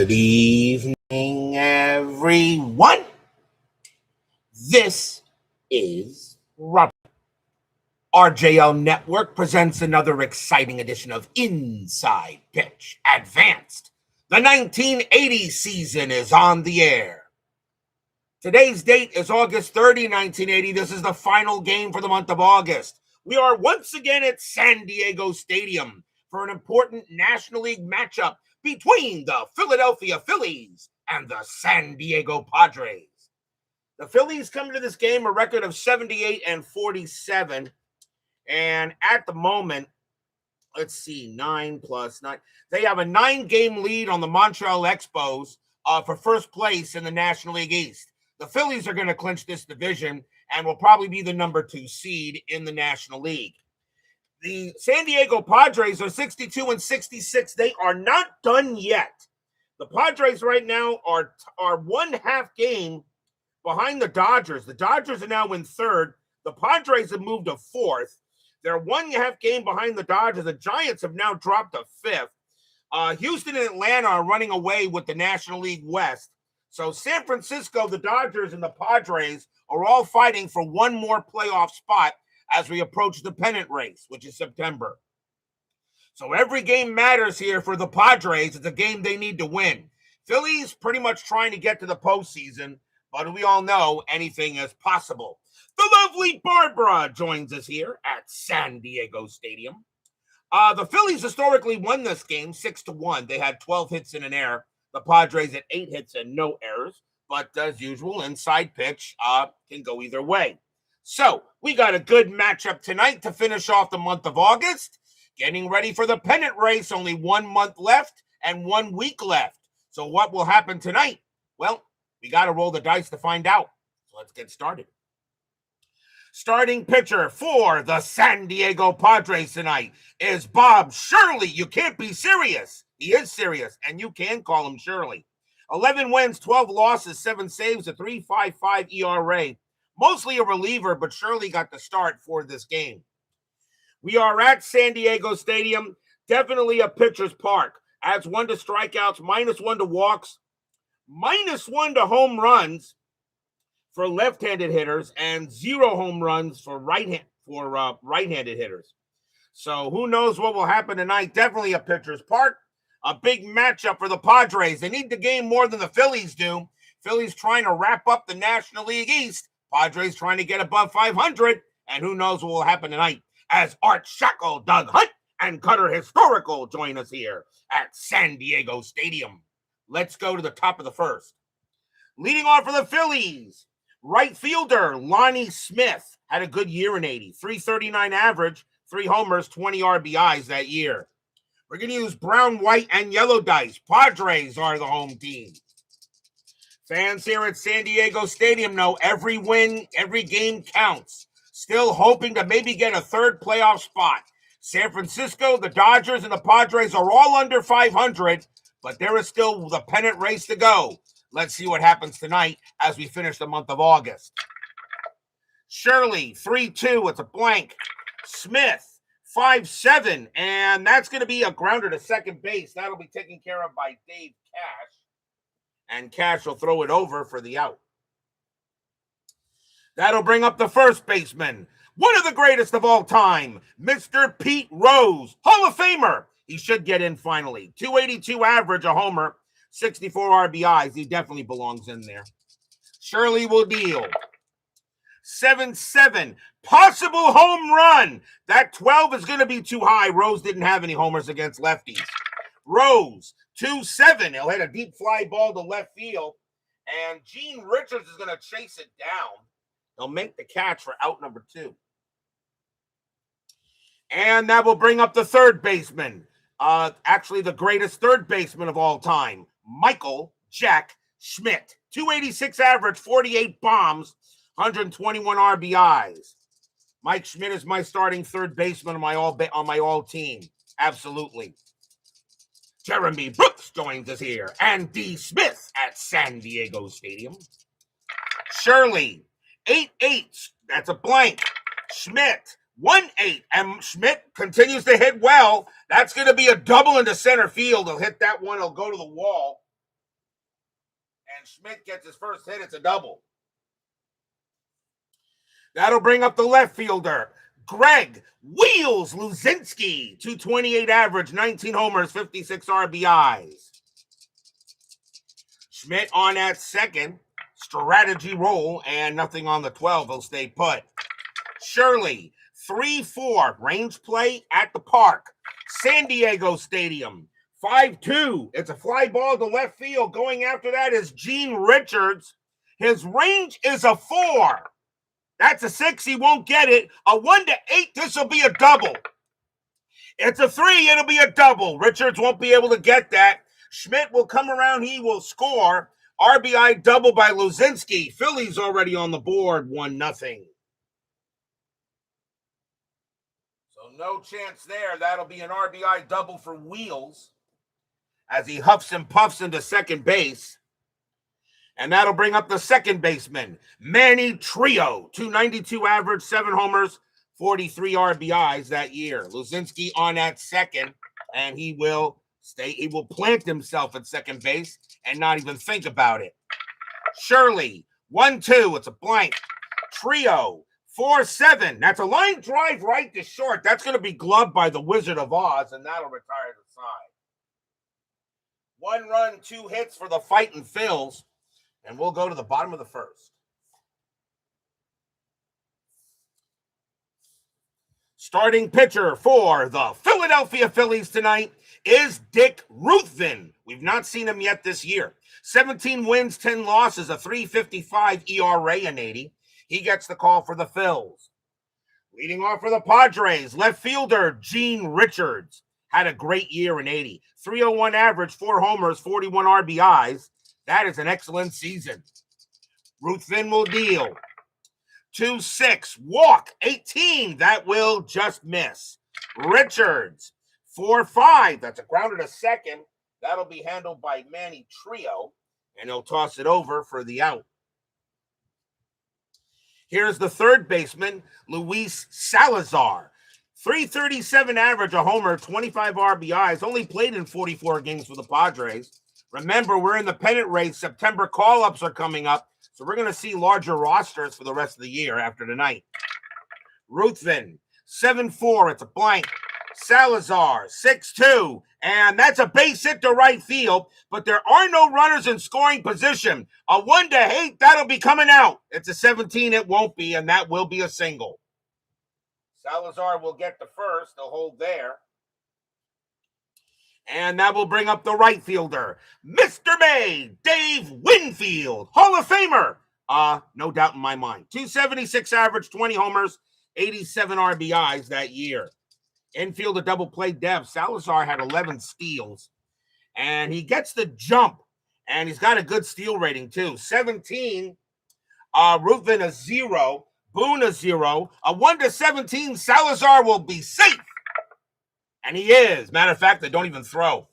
Good evening, everyone. This is Robert. RJL Network presents another exciting edition of Inside Pitch Advanced. The 1980 season is on the air. Today's date is August 30, 1980. This is the final game for the month of August. We are once again at San Diego Stadium for an important National League matchup between the Philadelphia Phillies and the San Diego Padres. The Phillies come to this game a record of 78-47, and at the moment, let's see, 9 plus 9. They have a 9-game lead on the Montreal Expos for first place in the National League East. The Phillies are going to clinch this division and will probably be the number 2 seed in the National League. The San Diego Padres are 62-66. They are not done yet. The Padres right now are 1/2 game behind the Dodgers. The Dodgers are now in third. The Padres have moved to fourth. They're 1/2 game behind the Dodgers. The Giants have now dropped to fifth. Houston and Atlanta are running away with the National League West. So San Francisco, the Dodgers, and the Padres are all fighting for one more playoff spot as we approach the pennant race, which is September. So every game matters here for the Padres. It's a game they need to win. Phillies pretty much trying to get to the postseason, but we all know anything is possible. The lovely Barbara joins us here at San Diego Stadium. The Phillies historically won this game 6-1. They had 12 hits and an error. The Padres had 8 hits and no errors. But as usual, inside pitch can go either way. So we got a good matchup tonight to finish off the month of August. Getting ready for the pennant race. Only 1 month left and 1 week left. So what will happen tonight? Well, we got to roll the dice to find out. So let's get started. Starting pitcher for the San Diego Padres tonight is Bob Shirley. You can't be serious. He is serious, and you can call him Shirley. 11 wins, 12 losses, 7 saves, a 3.55 ERA. Mostly a reliever, but Shirley got the start for this game. We are at San Diego Stadium. Definitely a pitcher's park. Adds 1 to strikeouts, -1 to walks, -1 to home runs for left-handed hitters, and 0 home runs for right-handed hitters. So who knows what will happen tonight? Definitely a pitcher's park. A big matchup for the Padres. They need the game more than the Phillies do. Phillies trying to wrap up the National League East. Padres trying to get above 500. And who knows what will happen tonight as Art Shackle, Doug Hunt, and Cutter Historical join us here at San Diego Stadium. Let's go to the top of the first. Leading off for the Phillies, right fielder Lonnie Smith had a good year in 80. 339 average, 3 homers, 20 RBIs that year. We're going to use brown, white, and yellow dice. Padres are the home team. Fans here at San Diego Stadium know every win, every game counts. Still hoping to maybe get a third playoff spot. San Francisco, the Dodgers, and the Padres are all under 500, but there is still the pennant race to go. Let's see what happens tonight as we finish the month of August. Shirley, 3-2. It's a blank. Smith, 5-7, and that's going to be a grounder to second base. That'll be taken care of by Dave Cash, and Cash will throw it over for the out. That'll bring up the first baseman, one of the greatest of all time, Mr. Pete Rose, Hall of Famer. He should get in finally. 282 average, a homer, 64 RBIs. He definitely belongs in there. Shirley will deal. 7-7, possible home run. That 12 is going to be too high. Rose didn't have any homers against lefties. Rose, 2-7. He'll hit a deep fly ball to left field, and Gene Richards is going to chase it down. He'll make the catch for out number 2. And that will bring up the third baseman. Actually, the greatest third baseman of all time, Michael Jack Schmidt. 286 average, 48 bombs, 121 RBIs. Mike Schmidt is my starting third baseman on my all team. Absolutely. Jeremy Brooks joins us here, and D. Smith at San Diego Stadium. Shirley, 8-8. That's a blank. Schmidt, 1-8. And Schmidt continues to hit well. That's going to be a double into center field. He'll hit that one. He'll go to the wall. And Schmidt gets his first hit. It's a double. That'll bring up the left fielder, Greg Wheels Luzinski, 228 average, 19 homers, 56 RBIs. Schmidt on that second, strategy roll, and nothing on the 12. He'll stay put. Shirley, 3-4, range play at the park, San Diego Stadium, 5-2. It's a fly ball to left field. Going after that is Gene Richards. His range is a 4. That's a 6. He won't get it. A 1-8. This will be a double. It's a 3. It'll be a double. Richards won't be able to get that. Schmidt will come around. He will score. RBI double by Luzinski. Phillies already on the board, 1-0. So no chance there. That'll be an RBI double for Wheels as he huffs and puffs into second base. And that'll bring up the second baseman, Manny Trio, 292 average, 7 homers, 43 RBIs that year. Luzinski on that second, and he will plant himself at second base and not even think about it. Shirley, 1-2, it's a blank. Trio, 4-7. That's a line drive right to short. That's going to be gloved by the Wizard of Oz, and that'll retire the side. 1 run, 2 hits for the Fightin' Phils. And we'll go to the bottom of the first. Starting pitcher for the Philadelphia Phillies tonight is Dick Ruthven. We've not seen him yet this year. 17 wins, 10 losses, a 3.55 ERA in 80. He gets the call for the Phils. Leading off for the Padres, left fielder Gene Richards. Had a great year in 80. 301 average, 4 homers, 41 RBIs. That is an excellent season. Ruthven will deal. 2-6, walk, 18. That will just miss. Richards, 4-5. That's a grounder to second. That'll be handled by Manny Trio, and he'll toss it over for the out. Here's the third baseman, Luis Salazar. 337 average, a homer, 25 RBIs. Only played in 44 games for the Padres. Remember, we're in the pennant race. September call-ups are coming up, so we're going to see larger rosters for the rest of the year after tonight. Ruthven, 7-4. It's a blank. Salazar, 6-2. And that's a base hit to right field, but there are no runners in scoring position. A 1-8, that'll be coming out. It's a 17, it won't be, and that will be a single. Salazar will get the first. They'll hold there. And that will bring up the right fielder, Mr. May, Dave Winfield, Hall of Famer. No doubt in my mind. 276 average, 20 homers, 87 RBIs that year. Infield a double play dev. Salazar had 11 steals. And he gets the jump. And he's got a good steal rating, too. 17. Ruthven a 0. Boone a 0. A 1-17. Salazar will be safe. And he is. Matter of fact, they don't even throw.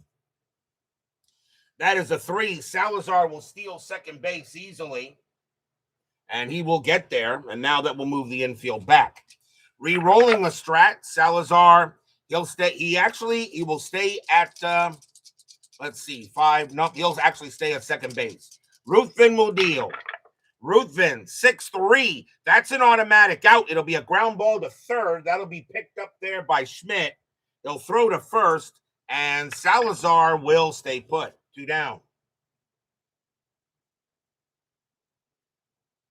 That is a 3. Salazar will steal second base easily. And he will get there. And now that will move the infield back. Re-rolling the strat, Salazar, he'll stay. He will stay at, 5. No, he'll actually stay at second base. Ruthven will deal. Ruthven, 6-3. That's an automatic out. It'll be a ground ball to third. That'll be picked up there by Schmidt. He'll throw to first, and Salazar will stay put. 2 down.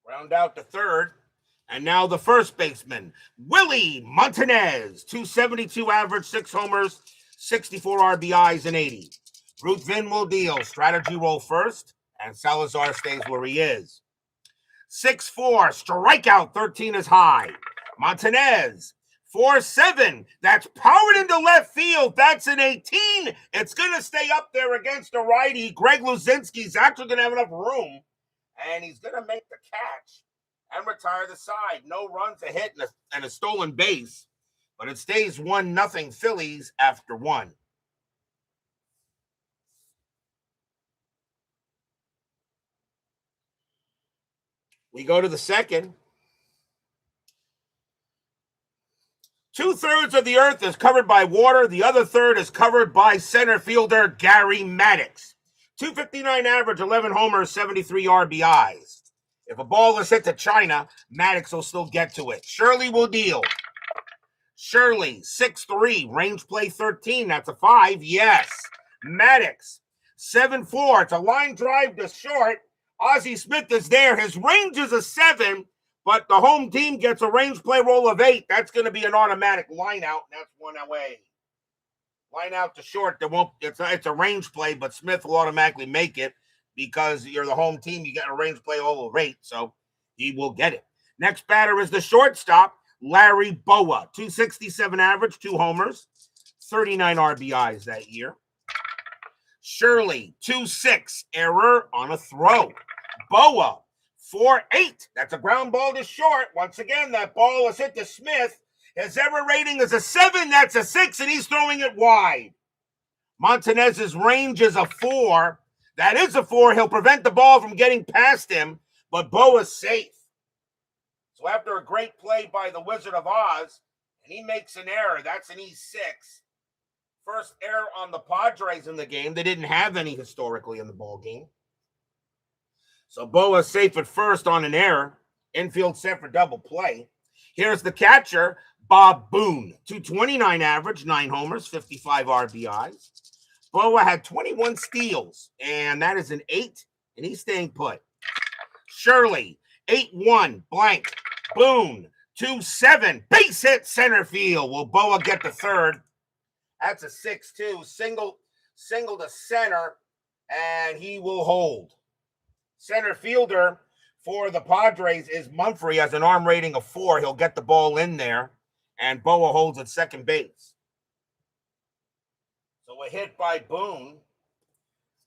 Round out to third. And now the first baseman, Willie Montanez. 272 average, 6 homers, 64 RBIs in 80. Ruthven will deal. Strategy roll first, and Salazar stays where he is. 6-4, strikeout, 13 is high. Montanez, 4-7. That's powered into left field. That's an 18. It's going to stay up there against a righty. Greg Luzinski's actually going to have enough room, and he's going to make the catch and retire the side. No runs, a hit, and a stolen base, but it stays 1-0 Phillies after 1. We go to the second. 2/3 of the earth is covered by water. The other third is covered by center fielder Gary Maddox. .259 average, 11 homers, 73 RBIs. If a ball is hit to China, Maddox will still get to it. Shirley will deal. Shirley, 6'3", range play 13. That's a 5. Yes. Maddox, 7'4". It's a line drive to short. Ozzie Smith is there. His range is a 7, but the home team gets a range play roll of 8. That's going to be an automatic line out. That's one away. Line out to short. It's a range play, but Smith will automatically make it because you're the home team. You get a range play roll of 8, so he will get it. Next batter is the shortstop, Larry Boa. .267 average, 2 homers, 39 RBIs that year. Shirley, 2-6, error on a throw. Boa, 4-8. That's a ground ball to short. Once again, that ball is hit to Smith. His error rating is a 7. That's a 6, and he's throwing it wide. Montanez's range is a 4. That is a 4. He'll prevent the ball from getting past him, but Boa's safe. So after a great play by the Wizard of Oz, and he makes an error, that's an E6. First error on the Padres in the game. They didn't have any historically in the ball game. So Boa's safe at first on an error. Infield set for double play. Here's the catcher, Bob Boone. .229 average, 9 homers, 55 RBIs. Boa had 21 steals, and that is an 8, and he's staying put. Shirley, 8-1, blank. Boone, 2-7, base hit center field. Will Boa get the third? That's a 6-2, single to center, and he will hold. Center fielder for the Padres is Mumphrey, has an arm rating of 4. He'll get the ball in there, and Boa holds at second base. So a hit by Boone.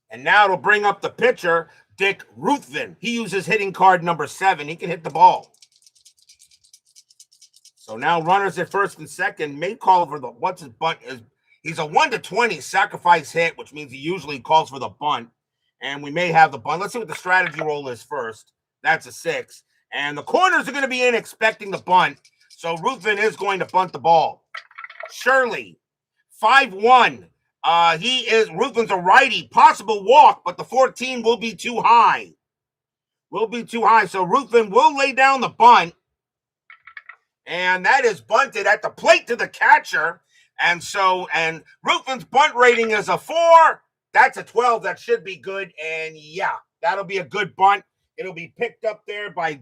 And now it'll bring up the pitcher, Dick Ruthven. He uses hitting card number 7. He can hit the ball. So now runners at first and second may call for the, what's his bunt is. He's a 1-20 sacrifice hit, which means he usually calls for the bunt. And we may have the bunt. Let's see what the strategy roll is first. That's a 6. And the corners are going to be in expecting the bunt. So Ruthven is going to bunt the ball. Shirley, 5-1. Ruthven's a righty. Possible walk, but the 14 will be too high. So Ruthven will lay down the bunt. And that is bunted at the plate to the catcher. And Ruthven's bunt rating is a 4. That's a 12. That should be good. And yeah, that'll be a good bunt. It'll be picked up there by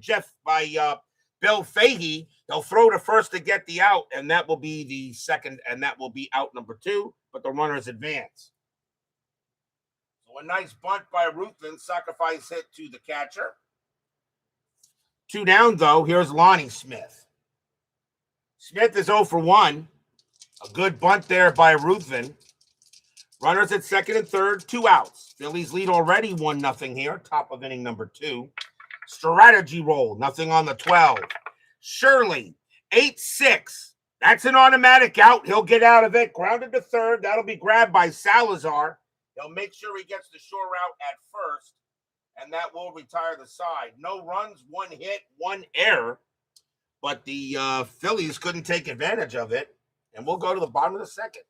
Bill Fahey. They'll throw to first to get the out, and that will be the second, and that will be out number 2, but the runners advance. So a nice bunt by Ruthven, sacrifice hit to the catcher. 2 down, though. Here's Lonnie Smith. Smith is 0 for 1. A good bunt there by Ruthven. Runners at second and third, 2 outs. Phillies lead already 1-0 here, top of inning number 2. Strategy roll, nothing on the 12. Shirley, 8-6. That's an automatic out. He'll get out of it. Grounded to third. That'll be grabbed by Salazar. He'll make sure he gets the short route at first, and that will retire the side. No runs, 1 hit, 1 error. But the Phillies couldn't take advantage of it, and we'll go to the bottom of the second.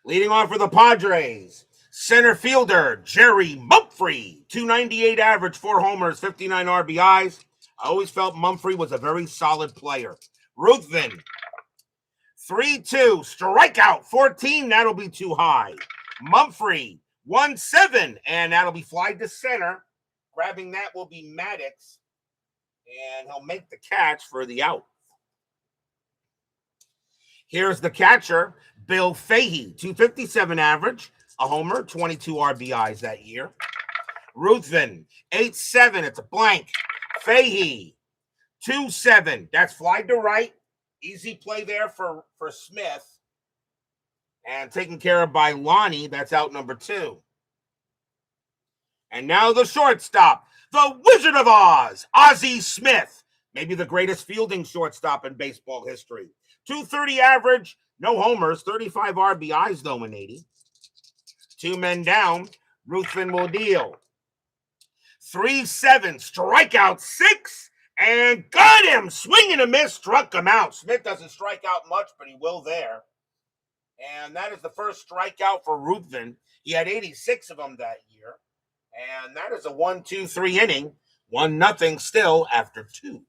Leading off for the Padres, center fielder Jerry Mumphrey, .298 average, 4 homers, 59 RBIs. I always felt Mumphrey was a very solid player. Ruthven, 3-2, strikeout, 14. That'll be too high. Mumphrey, 1-7, and that'll be fly to center. Grabbing that will be Maddox, and he'll make the catch for the out. Here's the catcher, Bill Fahey, .257 average, a homer, 22 RBIs that year. Ruthven, 8-7, it's a blank. Fahey, 2-7, that's fly to right. Easy play there for Smith. And taken care of by Lonnie, that's out number 2. And now the shortstop, the Wizard of Oz, Ozzie Smith. Maybe the greatest fielding shortstop in baseball history. .230 average, no homers, 35 RBIs though in 80. 2 men down, Ruthven will deal. 3-7, strikeout 6, and got him. Swing and a miss, struck him out. Smith doesn't strike out much, but he will there. And that is the first strikeout for Ruthven. He had 86 of them that year. And that is a 1-2-3 inning. 1-0 still after 2.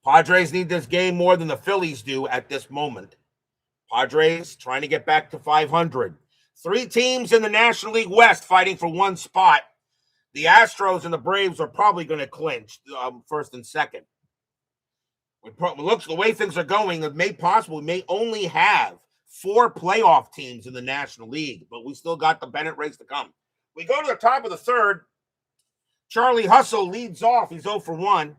Padres need this game more than the Phillies do at this moment. Padres trying to get back to 500. 3 teams in the National League West fighting for one spot. The Astros and the Braves are probably going to clinch first and second. It looks the way things are going, it may possible we may only have 4 playoff teams in the National League, but we still got the Bennett race to come. We go to the top of the third. Charlie Hustle leads off. He's 0 for 1.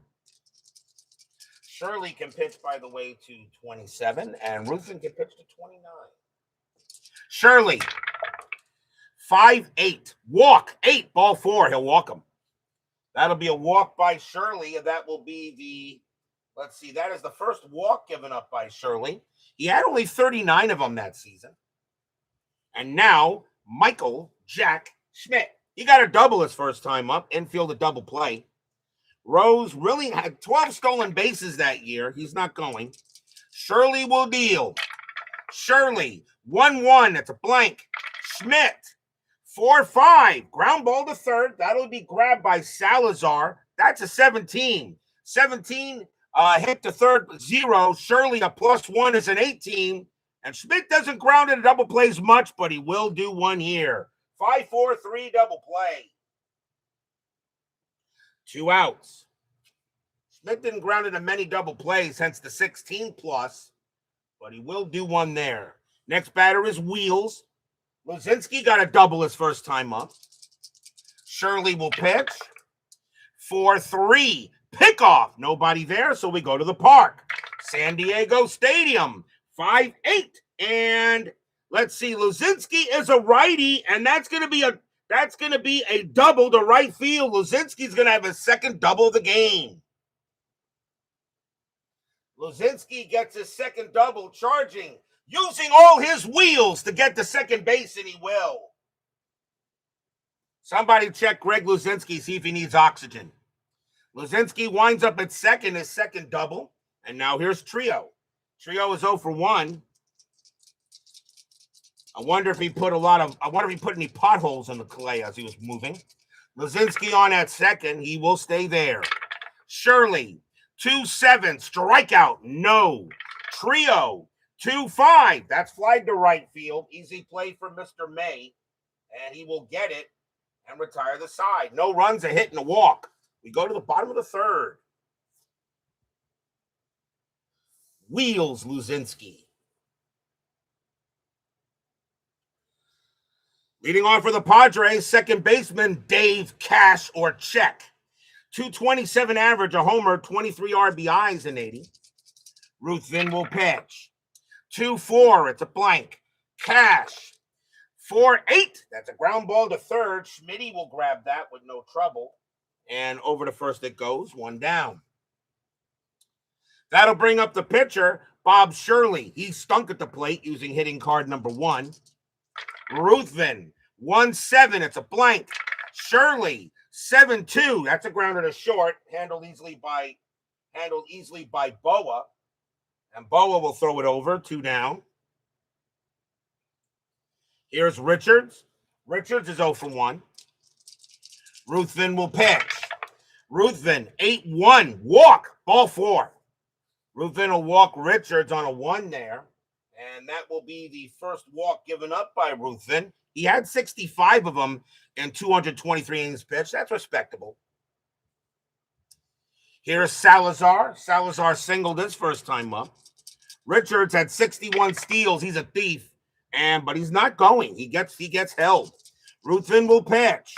Shirley can pitch, by the way, to 27, and Ruthven can pitch to 29. Shirley, 5-8, walk, 8, ball 4. He'll walk him. That'll be a walk by Shirley, and that will be the, let's see, that is the first walk given up by Shirley. He had only 39 of them that season. And now, Michael Jack Schmidt. He got a double his first time up, infield a double play. Rose really had 12 stolen bases that year. He's not going. Shirley will deal. Shirley, 1-1. It's a blank. Schmidt, 4-5. Ground ball to third. That'll be grabbed by Salazar. That's a 17. 17 hit to third, 0. Shirley, a +1 is an 18. And Schmidt doesn't ground in double plays much, but he will do one here. 5-4-3 double play. 2 outs. Schmidt didn't ground into many double plays, hence the 16+, but he will do one there. Next batter is Wheels. Lozinski got a double his first time up. Shirley will pitch. 4-3. Pickoff. Nobody there, so we go to the park. San Diego Stadium. 5-8. And let's see, Lozinski is a righty, and that's going to be a double to right field. Lozinski's going to have his second double of the game. Lozinski gets his second double, charging, using all his wheels to get to second base, and he will. Somebody check Greg Lozinski, see if he needs oxygen. Lozinski winds up at second, his second double, and now here's Trio. Trio is 0 for 1. I wonder if he put any potholes in the clay as he was moving. Lozinski on at second. He will stay there. Shirley, 2-7. Strikeout. No. Trio, 2-5. That's flied to right field. Easy play for Mr. May. And he will get it and retire the side. No runs, a hit, and a walk. We go to the bottom of the third. Wheels Lozinski. Leading on for the Padres, second baseman Dave Cash or Check. 227 average, a homer, 23 RBIs in 80. Ruthven will pitch. 2-4, it's a blank. Cash. 4-8, that's a ground ball to third. Schmitty will grab that with no trouble. And over to first it goes, 1 down. That'll bring up the pitcher, Bob Shirley. He stunk at the plate using hitting card number 1. Ruthven, 1-7, it's a blank. Shirley, 7-2, that's a grounder to short, handled easily by Boa. And Boa will throw it over, 2 down. Here's Richards. Richards is 0 for 1. Ruthven will pitch. Ruthven, 8-1, walk, ball 4. Ruthven will walk Richards on a 1 there. And that will be the first walk given up by Ruthven. He had 65 of them in 223 innings pitched. That's respectable. Here's Salazar. Salazar singled his first time up. Richards had 61 steals. He's a thief. But he's not going. He gets held. Ruthven will pitch.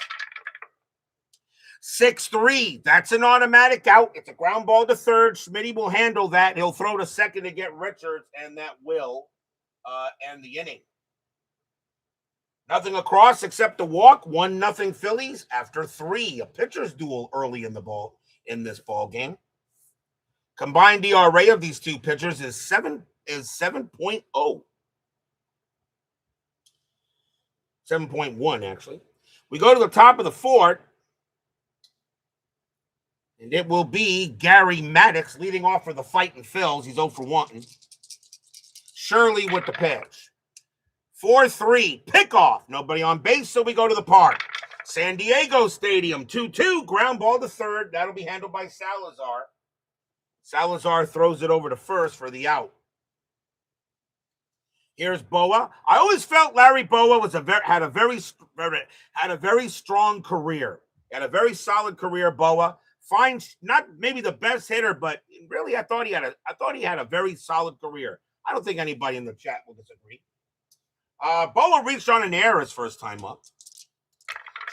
6-3. That's an automatic out. It's a ground ball to third. Schmitty will handle that. He'll throw to second to get Richards, and that will end the inning. Nothing across except a walk. 1-0 Phillies after 3. A pitcher's duel early in this ball game. Combined ERA of these two pitchers is 7.0. 7.1 actually. We go to the top of the fourth, and it will be Gary Maddox leading off for the Fighting Phils. He's 0 for 1. Shirley with the pitch. 4-3, pickoff. Nobody on base, so we go to the park. San Diego Stadium, 2-2, ground ball to third. That'll be handled by Salazar. Salazar throws it over to first for the out. Here's Boa. I always felt Larry Boa had a very strong career. Had a very solid career. Boa, fine, not maybe the best hitter, but really I thought he had a very solid career. I don't think anybody in the chat will disagree. Boa reached on an error his first time up.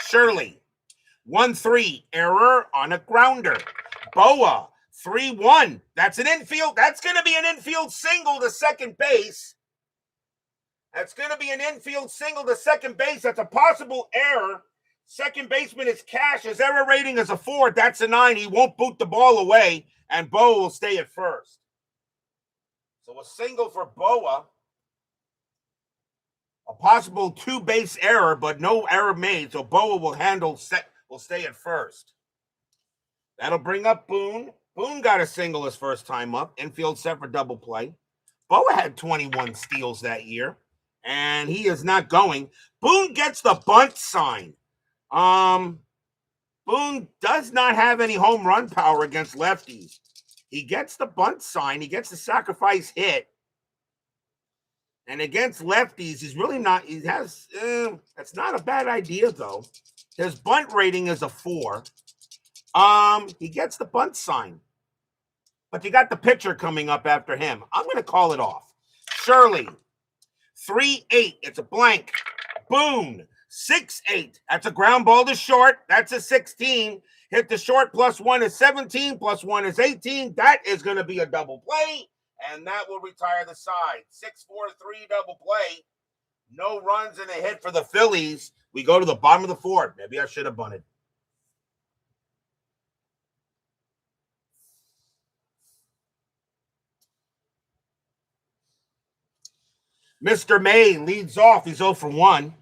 Shirley, 1-3, error on a grounder. Boa, 3-1. That's an infield. That's going to be an infield single to second base. That's going to be an infield single to second base. That's a possible error. Second baseman is Cash. His error rating is a 4. That's a 9. He won't boot the ball away, and Boa will stay at first. So a single for Boa. A possible 2-base error, but no error made. So Boa will stay at first. That'll bring up Boone. Boone got a single his first time up. Infield set for double play. Boa had 21 steals that year, and he is not going. Boone gets the bunt sign. Boone does not have any home run power against lefties. He gets the bunt sign. He gets the sacrifice hit. And against lefties, he's really not. That's not a bad idea, though. His bunt rating is a 4. He gets the bunt sign. But you got the pitcher coming up after him. I'm going to call it off. Shirley, 3-8. It's a blank. Boone, 6-8. That's a ground ball to short. That's a 16. Hit the short, +1 is 17, +1 is 18. That is going to be a double play. And that will retire the side. 6-4-3 double play. No runs and a hit for the Phillies. We go to the bottom of the fourth. Maybe I should have bunted. Mr. May leads off. He's 0 for 1.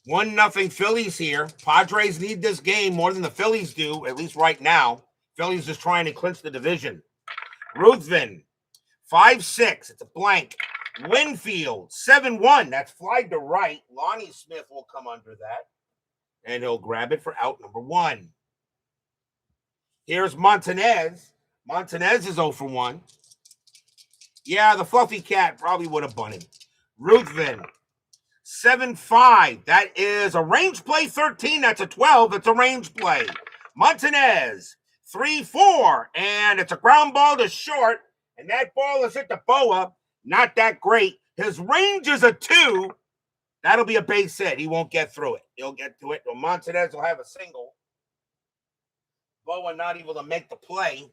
1-0 Phillies here. Padres need this game more than the Phillies do, at least right now. Phillies just trying to clinch the division. Ruthven, 5-6. It's a blank. Winfield, 7-1. That's fly to right. Lonnie Smith will come under that, and he'll grab it for out number 1. Here's Montanez. Montanez is 0 for 1. Yeah, the fluffy cat probably would have bunted. Ruthven, 7-5. That is a range play. 13. That's a 12. It's a range play. Montanez, 3-4. And it's a ground ball to short. And that ball is hit to Boa. Not that great. His range is a 2. That'll be a base hit. He won't get through it. He'll get to it. Well, Montanez will have a single. Boa not able to make the play.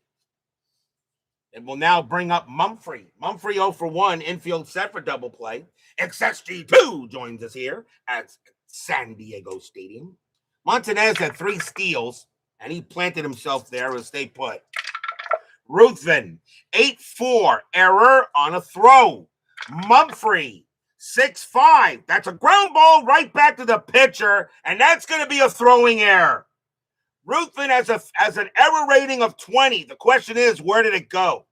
It will now bring up Mumphrey. Mumphrey 0 for 1. Infield set for double play. XSG2 joins us here at San Diego Stadium. Montanez had 3 steals, and he planted himself there to stay put. Ruthven, 8-4. Error on a throw. Mumphrey, 6-5. That's a ground ball right back to the pitcher, and that's going to be a throwing error. Ruthven has an error rating of 20. The question is, where did it go?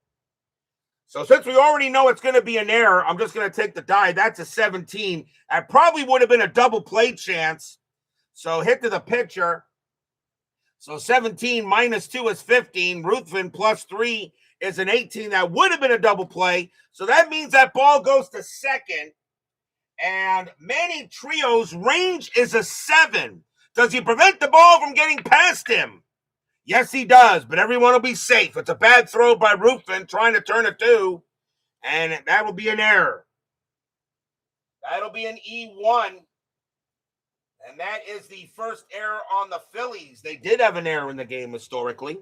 So since we already know it's going to be an error, I'm just going to take the die. That's a 17. That probably would have been a double play chance. So hit to the pitcher. So 17 minus 2 is 15. Ruthven plus 3 is an 18. That would have been a double play. So that means that ball goes to second. And Manny Trio's range is a 7. Does he prevent the ball from getting past him? Yes, he does, but everyone will be safe. It's a bad throw by Ruthven trying to turn a 2, and that will be an error. That'll be an E1, and that is the first error on the Phillies. They did have an error in the game historically.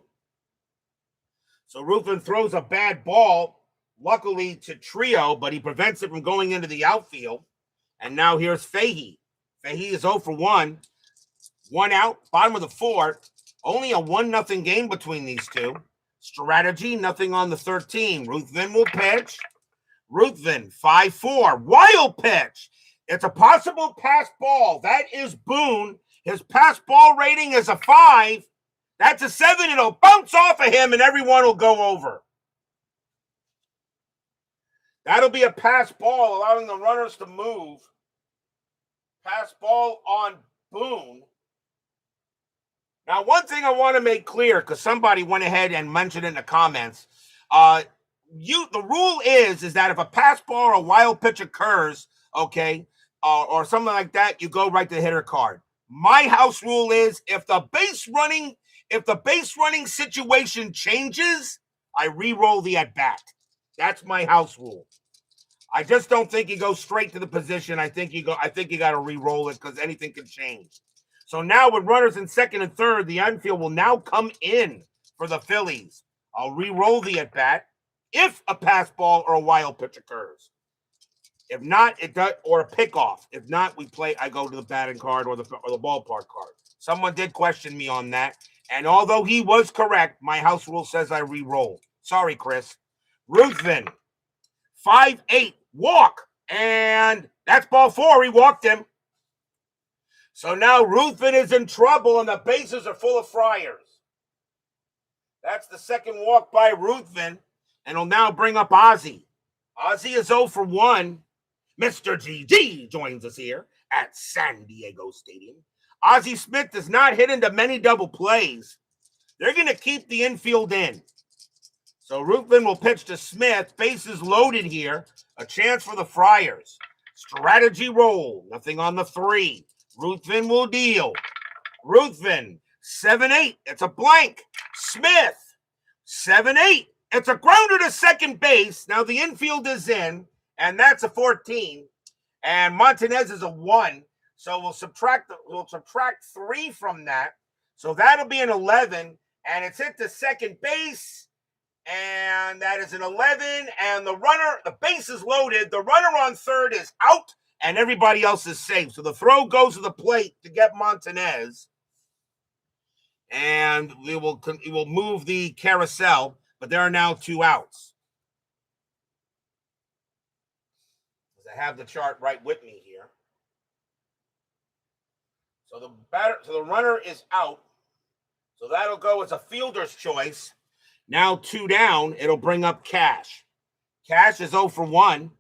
So Ruthven throws a bad ball, luckily to Trio, but he prevents it from going into the outfield. And now here's Fahey. Fahey is 0 for 1. 1 out, bottom of the fourth. Only a 1-0 game between these two. Strategy, nothing on the 13. Ruthven will pitch. Ruthven, 5-4. Wild pitch. It's a possible pass ball. That is Boone. His pass ball rating is a 5. That's a 7. It'll bounce off of him and everyone will go over. That'll be a pass ball, allowing the runners to move. Pass ball on Boone. Now, one thing I want to make clear, because somebody went ahead and mentioned it in the comments, the rule is that if a pass ball or a wild pitch occurs, okay, or something like that, you go right to the hitter card. My house rule is if the base running situation changes, I re-roll the at bat. That's my house rule. I just don't think you go straight to the position. I think you got to re-roll it because anything can change. So now with runners in second and third, the infield will now come in for the Phillies. I'll re-roll the at bat if a pass ball or a wild pitch occurs. If not, it does, or a pickoff. If not, I go to the batting card or the ballpark card. Someone did question me on that, and although he was correct, my house rule says I re-roll. Sorry, Chris. Ruthven, 5-8, walk, and that's ball 4. He walked him. So now Ruthven is in trouble, and the bases are full of Friars. That's the second walk by Ruthven, and he'll now bring up Ozzie. Ozzie is 0 for 1. Mr. GG joins us here at San Diego Stadium. Ozzie Smith does not hit into many double plays. They're going to keep the infield in. So Ruthven will pitch to Smith. Bases loaded here. A chance for the Friars. Strategy roll. Nothing on the 3. Ruthven will deal. Ruthven, 7-8. It's a blank. Smith, 7-8. It's a grounder to second base. Now the infield is in, and that's a 14. And Montanez is a 1. So we'll subtract 3 from that. So that'll be an 11. And it's hit to second base. And that is an 11. And the base is loaded. The runner on third is out. And everybody else is safe. So the throw goes to the plate to get Montanez. And we will move the carousel. But there are now 2 outs. I have the chart right with me here. So the runner is out. So that'll go as a fielder's choice. Now 2 down. It'll bring up Cash. Cash is 0 for 1.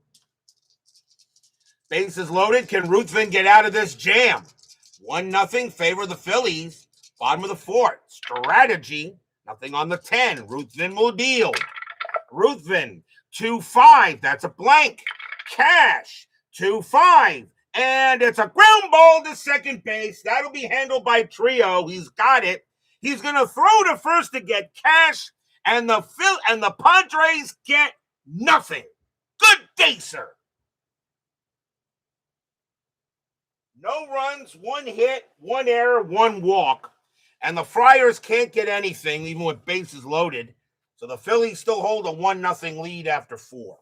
Bases loaded. Can Ruthven get out of this jam? 1-0 favor the Phillies. Bottom of the 4th. Strategy. Nothing on the 10. Ruthven will deal. Ruthven, 2-5. That's a blank. Cash, 2-5. And it's a ground ball to second base. That'll be handled by Trio. He's got it. He's going to throw to first to get Cash. And the Padres get nothing. Good day, sir. No runs, 1 hit, 1 error, 1 walk. And the Friars can't get anything, even with bases loaded. So the Phillies still hold a 1-0 lead after 4.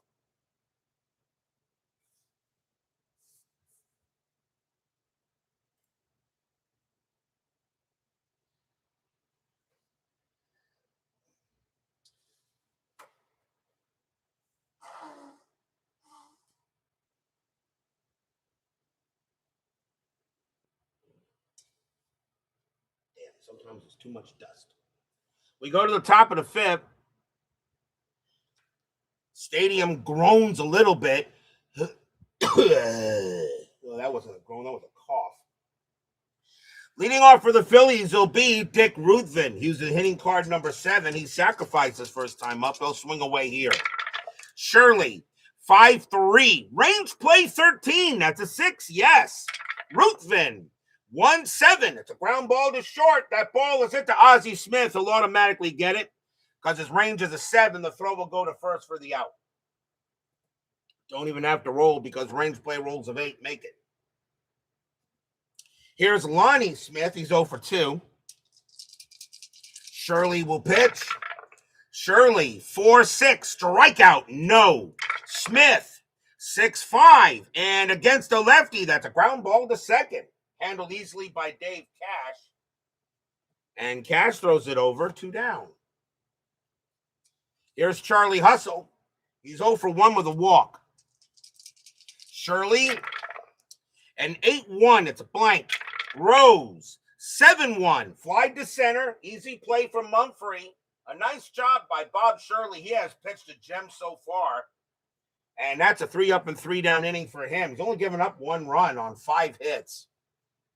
Sometimes it's too much dust. We go to the top of the 5th. Stadium groans a little bit. Well, that wasn't a groan. That was a cough. Leading off for the Phillies will be Dick Ruthven. He was the hitting card number 7. He sacrificed his first time up. He'll swing away here. Shirley, 5-3. Range play 13. That's a 6. Yes. Ruthven, 1-7. It's a ground ball to short. That ball is hit to Ozzie Smith. He'll automatically get it because his range is a 7. The throw will go to first for the out. Don't even have to roll because range play rolls of 8 make it. Here's Lonnie Smith. He's 0 for 2. Shirley will pitch. Shirley, 4-6. Strikeout, no. Smith, 6-5. And against a lefty, that's a ground ball to second. Handled easily by Dave Cash. And Cash throws it over, 2 down. Here's Charlie Hustle. He's 0 for 1 with a walk. Shirley, An 8-1, it's a blank. Rose, 7-1. Fly to center. Easy play from Mumphrey. A nice job by Bob Shirley. He has pitched a gem so far. And that's a 3-up and 3-down inning for him. He's only given up 1 run on 5 hits.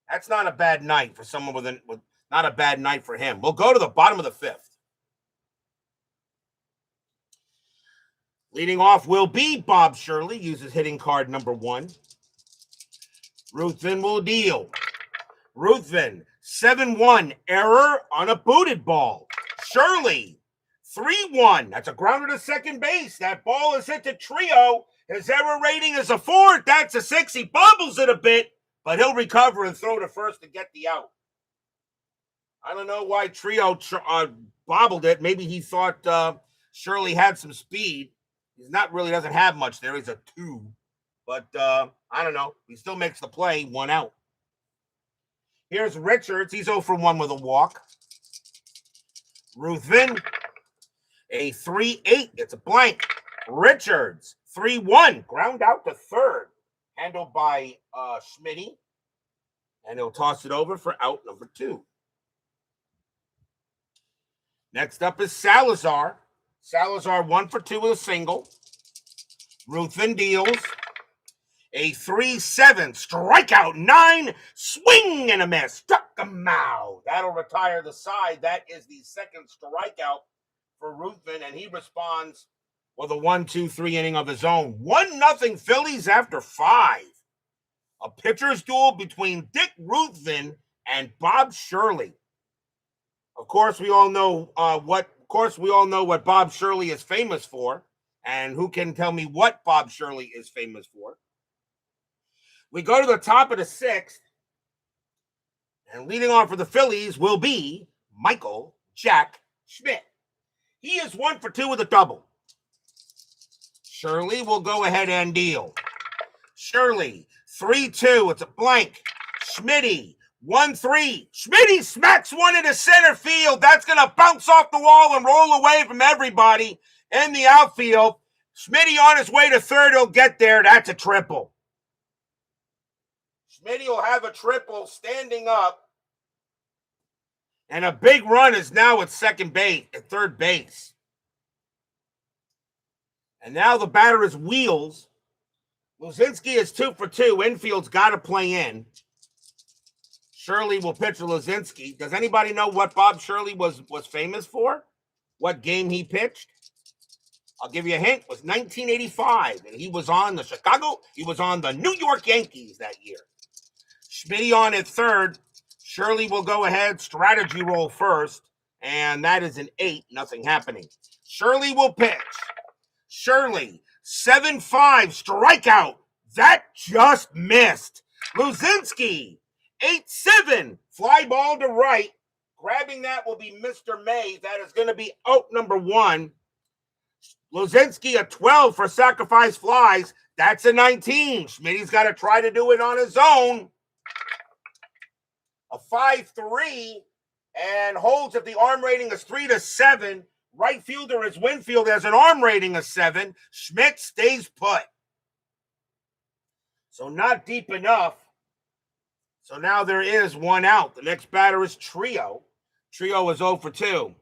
That's not a bad night for someone with not a bad night for him. We'll go to the bottom of the 5th. Leading off will be Bob Shirley. Uses hitting card number 1. Ruthven will deal. Ruthven, 7-1. Error on a booted ball. Shirley, 3-1. That's a grounder to second base. That ball is hit to Trio. His error rating is a 4. That's a 6. He bobbles it a bit, but he'll recover and throw to first to get the out. I don't know why Trio bobbled it. Maybe he thought Shirley had some speed. He's not really doesn't have much there. He's a 2. But I don't know. He still makes the play. 1 out. Here's Richards. He's 0 for 1 with a walk. Ruthven, a 3-8. It's a blank. Richards, 3-1. Ground out to third. Handled by Schmitty. And he'll toss it over for out number 2. Next up is Salazar. Salazar 1 for 2 with a single. Ruthven deals. A 3-7. Strikeout 9. Swing and a miss. Struck him out. That'll retire the side. That is the second strikeout for Ruthven, and he responds with a 1-2-3 inning of his own. 1-0 Phillies after 5. A pitcher's duel between Dick Ruthven and Bob Shirley. Of course, we all know what Bob Shirley is famous for, and who can tell me what Bob Shirley is famous for? We go to the top of the 6th, and leading off for the Phillies will be Michael Jack Schmidt. He is 1 for 2 with a double. Shirley will go ahead and deal. Shirley, 3-2. It's a blank. Schmitty, 1-3. Schmitty smacks one into center field. That's going to bounce off the wall and roll away from everybody in the outfield. Schmitty on his way to third. He'll get there. That's a triple. Schmitty will have a triple standing up. And a big run is now at third base. And now the batter is Wheels. Luzinski is 2 for 2. Infield's got to play in. Shirley will pitch to Luzinski. Does anybody know what Bob Shirley was famous for? What game he pitched? I'll give you a hint. It was 1985. And he was on the New York Yankees that year. Schmitty on at third. Shirley will go ahead, strategy roll first, and that is an 8, nothing happening. Shirley will pitch. Shirley, 7-5, strikeout. That just missed. Luzinski, 8-7, fly ball to right. Grabbing that will be Mr. May. That is going to be out number 1. Luzinski, a 12 for sacrifice flies. That's a 19. Schmitty's got to try to do it on his own. A 5-3 and holds if the arm rating is 3-7. Right fielder is Winfield has an arm rating of 7. Schmidt stays put. So not deep enough. So now there is 1 out. The next batter is Trio. Trio is 0 for 2.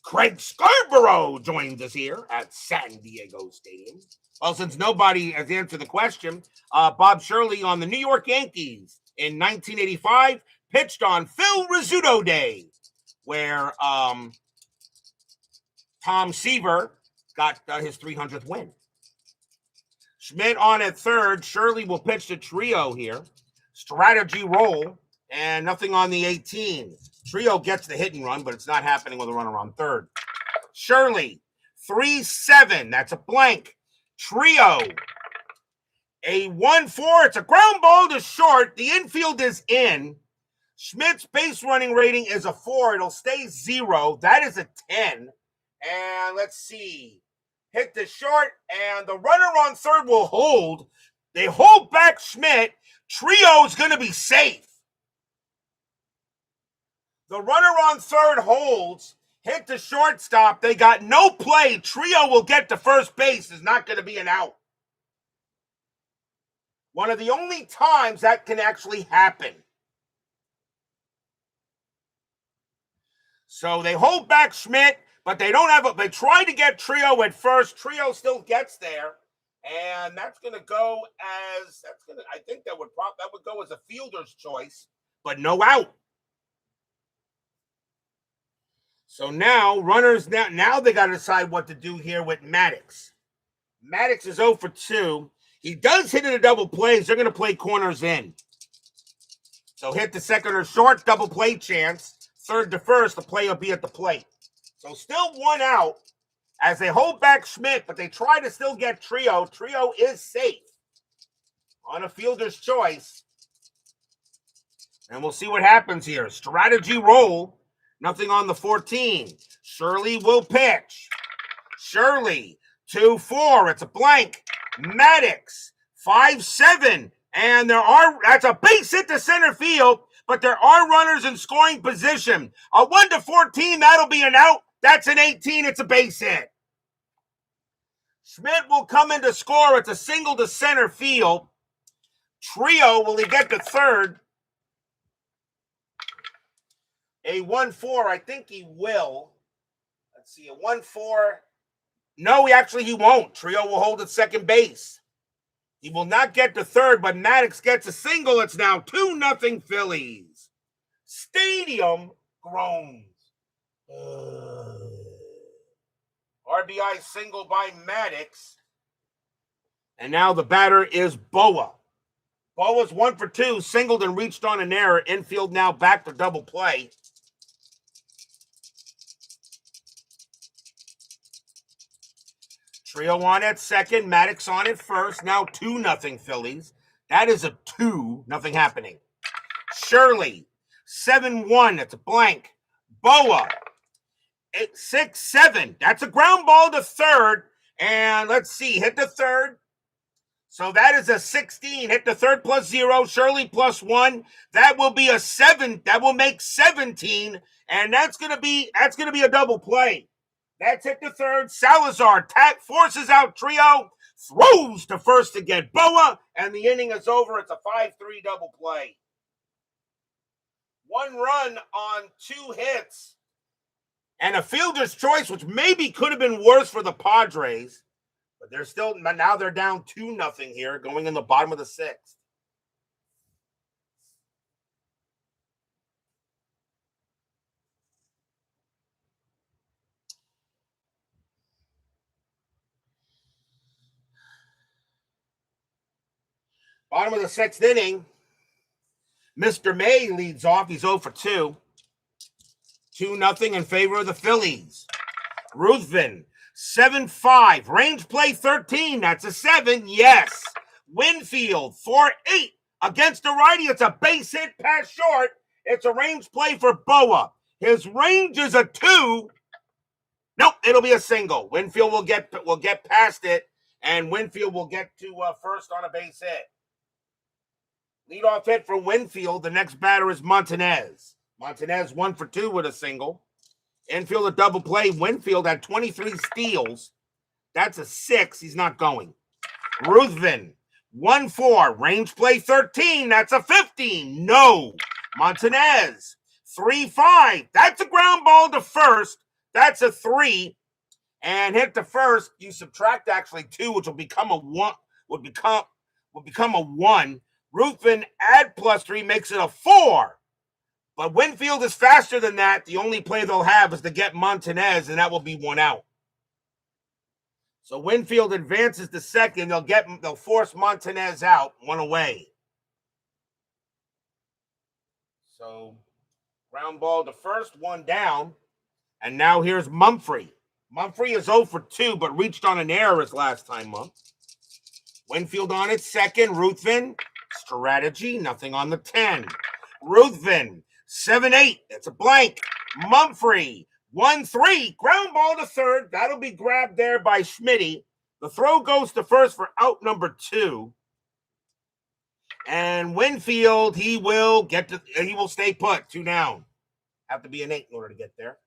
Craig Scarborough joins us here at San Diego Stadium. Well, since nobody has answered the question, Bob Shirley on the New York Yankees in 1985 pitched on Phil Rizzuto Day, where Tom Seaver got his 300th win. Schmidt on at third. Shirley will pitch to Trio here. Strategy roll, and nothing on the 18. Trio gets the hit and run, but it's not happening with a runner on third. Shirley, 3-7. That's a blank. Trio, a 1-4. It's a ground ball to short. The infield is in. Schmidt's base running rating is a 4. It'll stay 0. That is a 10. And let's see. Hit the short, and the runner on third will hold. They hold back Schmidt. Trio is going to be safe. The runner on third holds. Hit the shortstop. They got no play. Trio will get to first base. Is not going to be an out. One of the only times that can actually happen. So they hold back Schmidt, but they don't have they try to get Trio at first. Trio still gets there. And that's going to go as I think that would go as a fielder's choice, but no out. So now runners now they got to decide what to do here with Maddox. Maddox is 0 for 2. He does hit in a double plays. They're going to play corners in. So hit to second or short, double play chance. Third to first, the play will be at the plate. So still one out as they hold back Schmidt, but they try to still get Trio. Trio is safe on a fielder's choice. And we'll see what happens here. Strategy roll. Nothing on the 14. Shirley will pitch. Shirley, 2-4. It's a blank. Maddox, 5-7. And that's a base hit to center field, but there are runners in scoring position. A 1-14, that'll be an out. That's an 18. It's a base hit. Schmidt will come in to score. It's a single to center field. Trio, will he get to third? A 1-4, I think he will. Let's see, a 1-4. No, he won't. Trio will hold at second base. He will not get to third, but Maddox gets a single. It's now 2-0 Phillies. Stadium groans. RBI single by Maddox. And now the batter is Boa. Boa's 1 for 2, singled and reached on an error. Infield now back to double play. Trio on at second, Maddox on at first. Now 2-0 Phillies. That is a 2, nothing happening. Shirley, 7-1, it's a blank. Boa, 6-7. That's a ground ball to third. And let's see, hit to third. So that is a 16. Hit to third plus 0. Shirley plus 1. That will be a 7. That will make 17. And that's gonna be a double play. That's hit to third. Salazar forces out Trio, throws to first to get Boa, and the inning is over. It's a 5-3 double play. 1 run on 2 hits. And a fielder's choice, which maybe could have been worse for the Padres. But now they're down 2-0 here, going in the bottom of the 6th. Bottom of the 6th inning. Mr. May leads off. He's 0 for 2. 2-0 in favor of the Phillies. Ruthven, 7-5. Range play 13. That's a 7. Yes. Winfield, 4-8. Against the righty, it's a base hit past short. It's a range play for Boa. His range is a 2. Nope, it'll be a single. Winfield will get past it, and Winfield will get to first on a base hit. Leadoff hit for Winfield. The next batter is Montanez. Montanez 1 for 2 with a single. Infield a double play. Winfield had 23 steals. That's a 6. He's not going. Ruthven, 1-4. Range play 13. That's a 15. No. Montanez, 3-5. That's a ground ball to first. That's a 3. And hit to first. You subtract actually 2, which will become a 1. Will become a 1. Ruthven add plus 3 makes it a 4. But Winfield is faster than that. The only play they'll have is to get Montanez, and that will be 1 out. So Winfield advances to second. They'll force Montanez out, 1 away. So ground ball to first, 1 down. And now here's Mumphrey. Mumphrey is 0 for 2, but reached on an error his last time up. Winfield on its second. Ruthven, strategy, nothing on the 10. Ruthven, 7-8. That's a blank. Mumphrey, 1-3. Ground ball to third. That'll be grabbed there by Schmitty. The throw goes to first for out number 2. And Winfield, he will stay put. 2 down. Have to be an 8 in order to get there.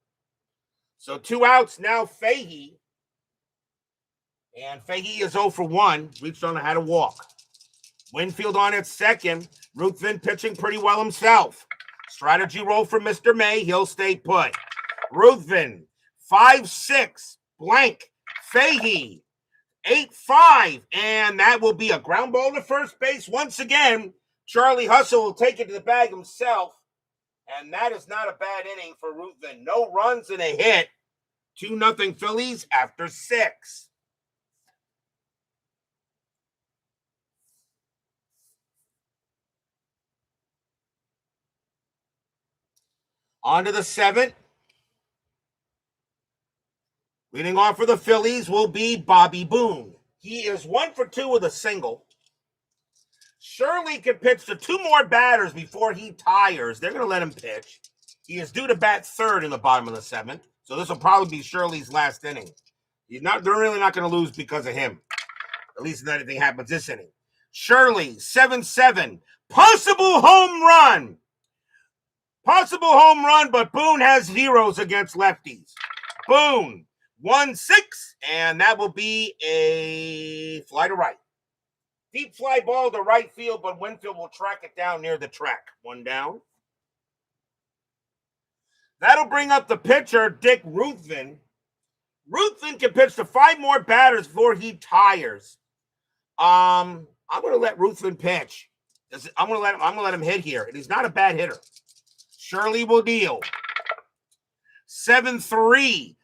So 2 outs now. Fahey. And Fahey is 0 for 1. Reached on and had a walk. Winfield on at second. Ruthven pitching pretty well himself. Strategy roll for Mr. May. He'll stay put. Ruthven, 5-6, blank. Fahey, 8-5, and that will be a ground ball to first base once again. Charlie Hustle will take it to the bag himself, and that is not a bad inning for Ruthven. No runs and a hit. 2-0 Phillies after 6. On to the 7th. Leading off for the Phillies will be Bobby Boone. He is 1 for 2 with a single. Shirley can pitch to 2 more batters before he tires. They're going to let him pitch. He is due to bat third in the bottom of the 7th, so this will probably be Shirley's last inning. They're really not going to lose because of him. At least if anything happens this inning. Shirley, 7-7. Possible home run. Possible home run, but Boone has zeros against lefties. Boone, 1-6, and that will be a fly to right. Deep fly ball to right field, but Winfield will track it down near the track. 1 down. That'll bring up the pitcher, Dick Ruthven. Ruthven can pitch to 5 more batters before he tires. I'm going to let Ruthven pitch. I'm going to let him hit here. And he's not a bad hitter. Shirley will deal. 7-3.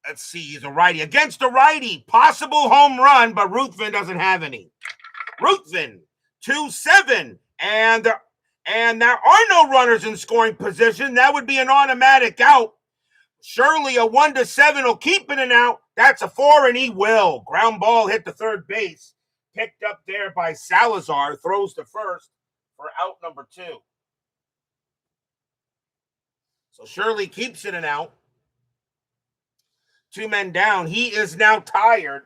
Let's see. He's a righty. Against a righty. Possible home run, but Ruthven doesn't have any. Ruthven, 2-7. And there are no runners in scoring position. That would be an automatic out. Shirley, a 1-7 will keep it an out. That's a 4, and he will. Ground ball hit to third base. Picked up there by Salazar. Throws to first for out number 2. So Shirley keeps it an out. 2 men down. He is now tired,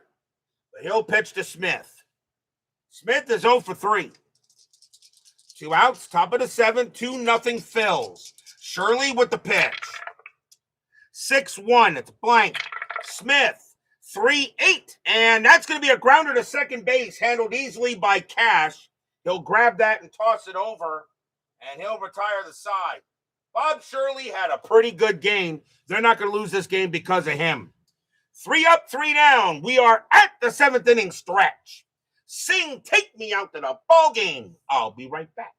but he'll pitch to Smith. Smith is 0 for 3. 2 outs, top of the 7th, 2-0 Phils. Shirley with the pitch. 6-1, it's blank. Smith, 3-8, and that's going to be a grounder to second base, handled easily by Cash. He'll grab that and toss it over, and he'll retire the side. Bob Shirley had a pretty good game. They're not going to lose this game because of him. 3 up, 3 down. We are at the 7th inning stretch. Sing, take me out to the ball game. I'll be right back.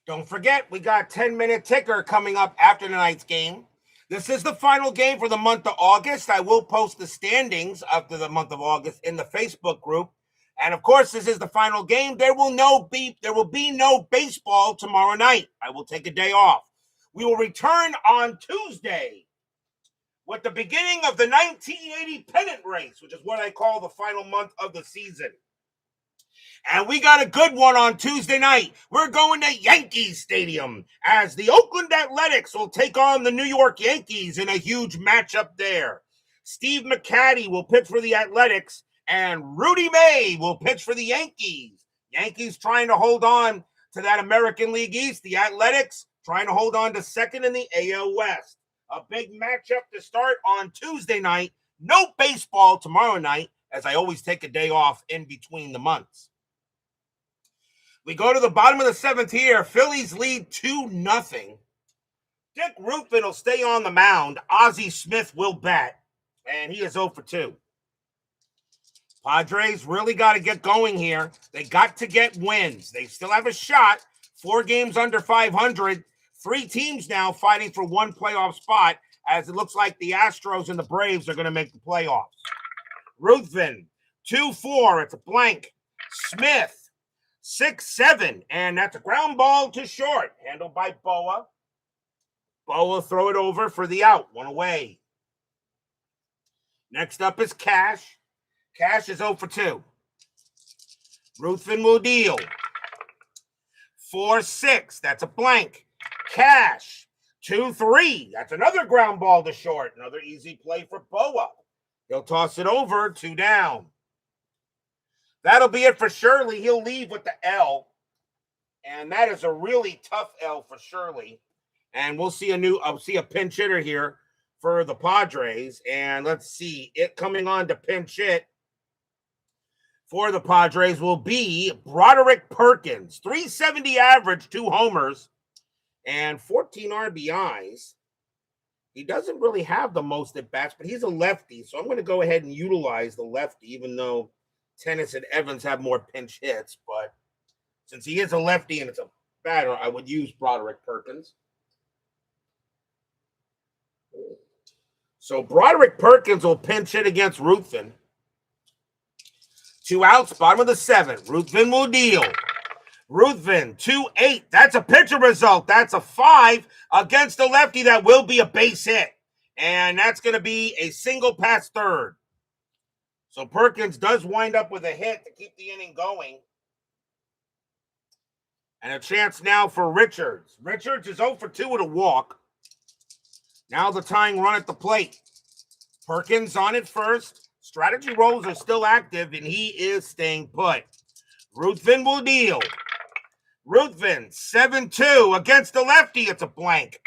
Don't forget, we got 10-minute ticker coming up after tonight's game. This is the final game for the month of August. I will post the standings after the month of August in the Facebook group. And of course, this is the final game. There will be no baseball tomorrow night. I will take a day off. We will return on Tuesday with the beginning of the 1980 pennant race, which is what I call the final month of the season. And we got a good one on Tuesday night. We're going to Yankee Stadium as the Oakland Athletics will take on the New York Yankees in a huge matchup there. Steve McCaddy will pitch for the Athletics, and Rudy May will pitch for the Yankees. Yankees trying to hold on to that American League East. The Athletics trying to hold on to second in the AL West. A big matchup to start on Tuesday night. No baseball tomorrow night, as I always take a day off in between the months. We go to the bottom of the seventh here. Phillies lead 2-0. Dick Ruthven will stay on the mound. Ozzie Smith will bat, and he is 0 for 2. Padres really got to get going here. They got to get wins. They still have a shot. 4 games under 500. 3 teams now fighting for one playoff spot, as it looks like the Astros and the Braves are going to make the playoffs. Ruthven, 2-4. It's a blank. Smith, 6-7. And that's a ground ball to short. Handled by Boa. Boa throw it over for the out. 1 away. Next up is Cash. Cash is 0 for 2. Ruthven will deal. 4-6. That's a blank. Cash. 2-3. That's another ground ball to short. Another easy play for Boa. He'll toss it over. 2 down. That'll be it for Shirley. He'll leave with the L. And that is a really tough L for Shirley. And we'll see a pinch hitter here for the Padres. And let's see. It coming on to pinch hit for the Padres will be Broderick Perkins. 370 average, 2 homers, and 14 RBIs. He doesn't really have the most at bats, but he's a lefty, so I'm going to go ahead and utilize the lefty, even though Tennis and Evans have more pinch hits. But since he is a lefty and it's a batter, I would use Broderick Perkins. So Broderick Perkins will pinch hit against Ruthven. 2 outs, bottom of the 7th. Ruthven will deal. Ruthven, 2-8. That's a pitcher result. That's a 5 against the lefty. That will be a base hit. And that's going to be a single past third. So Perkins does wind up with a hit to keep the inning going. And a chance now for Richards. Richards is 0 for 2 with a walk. Now the tying run at the plate. Perkins on it first. Strategy rolls are still active, and he is staying put. Ruthven will deal. Ruthven, 7-2 against the lefty. It's a blank.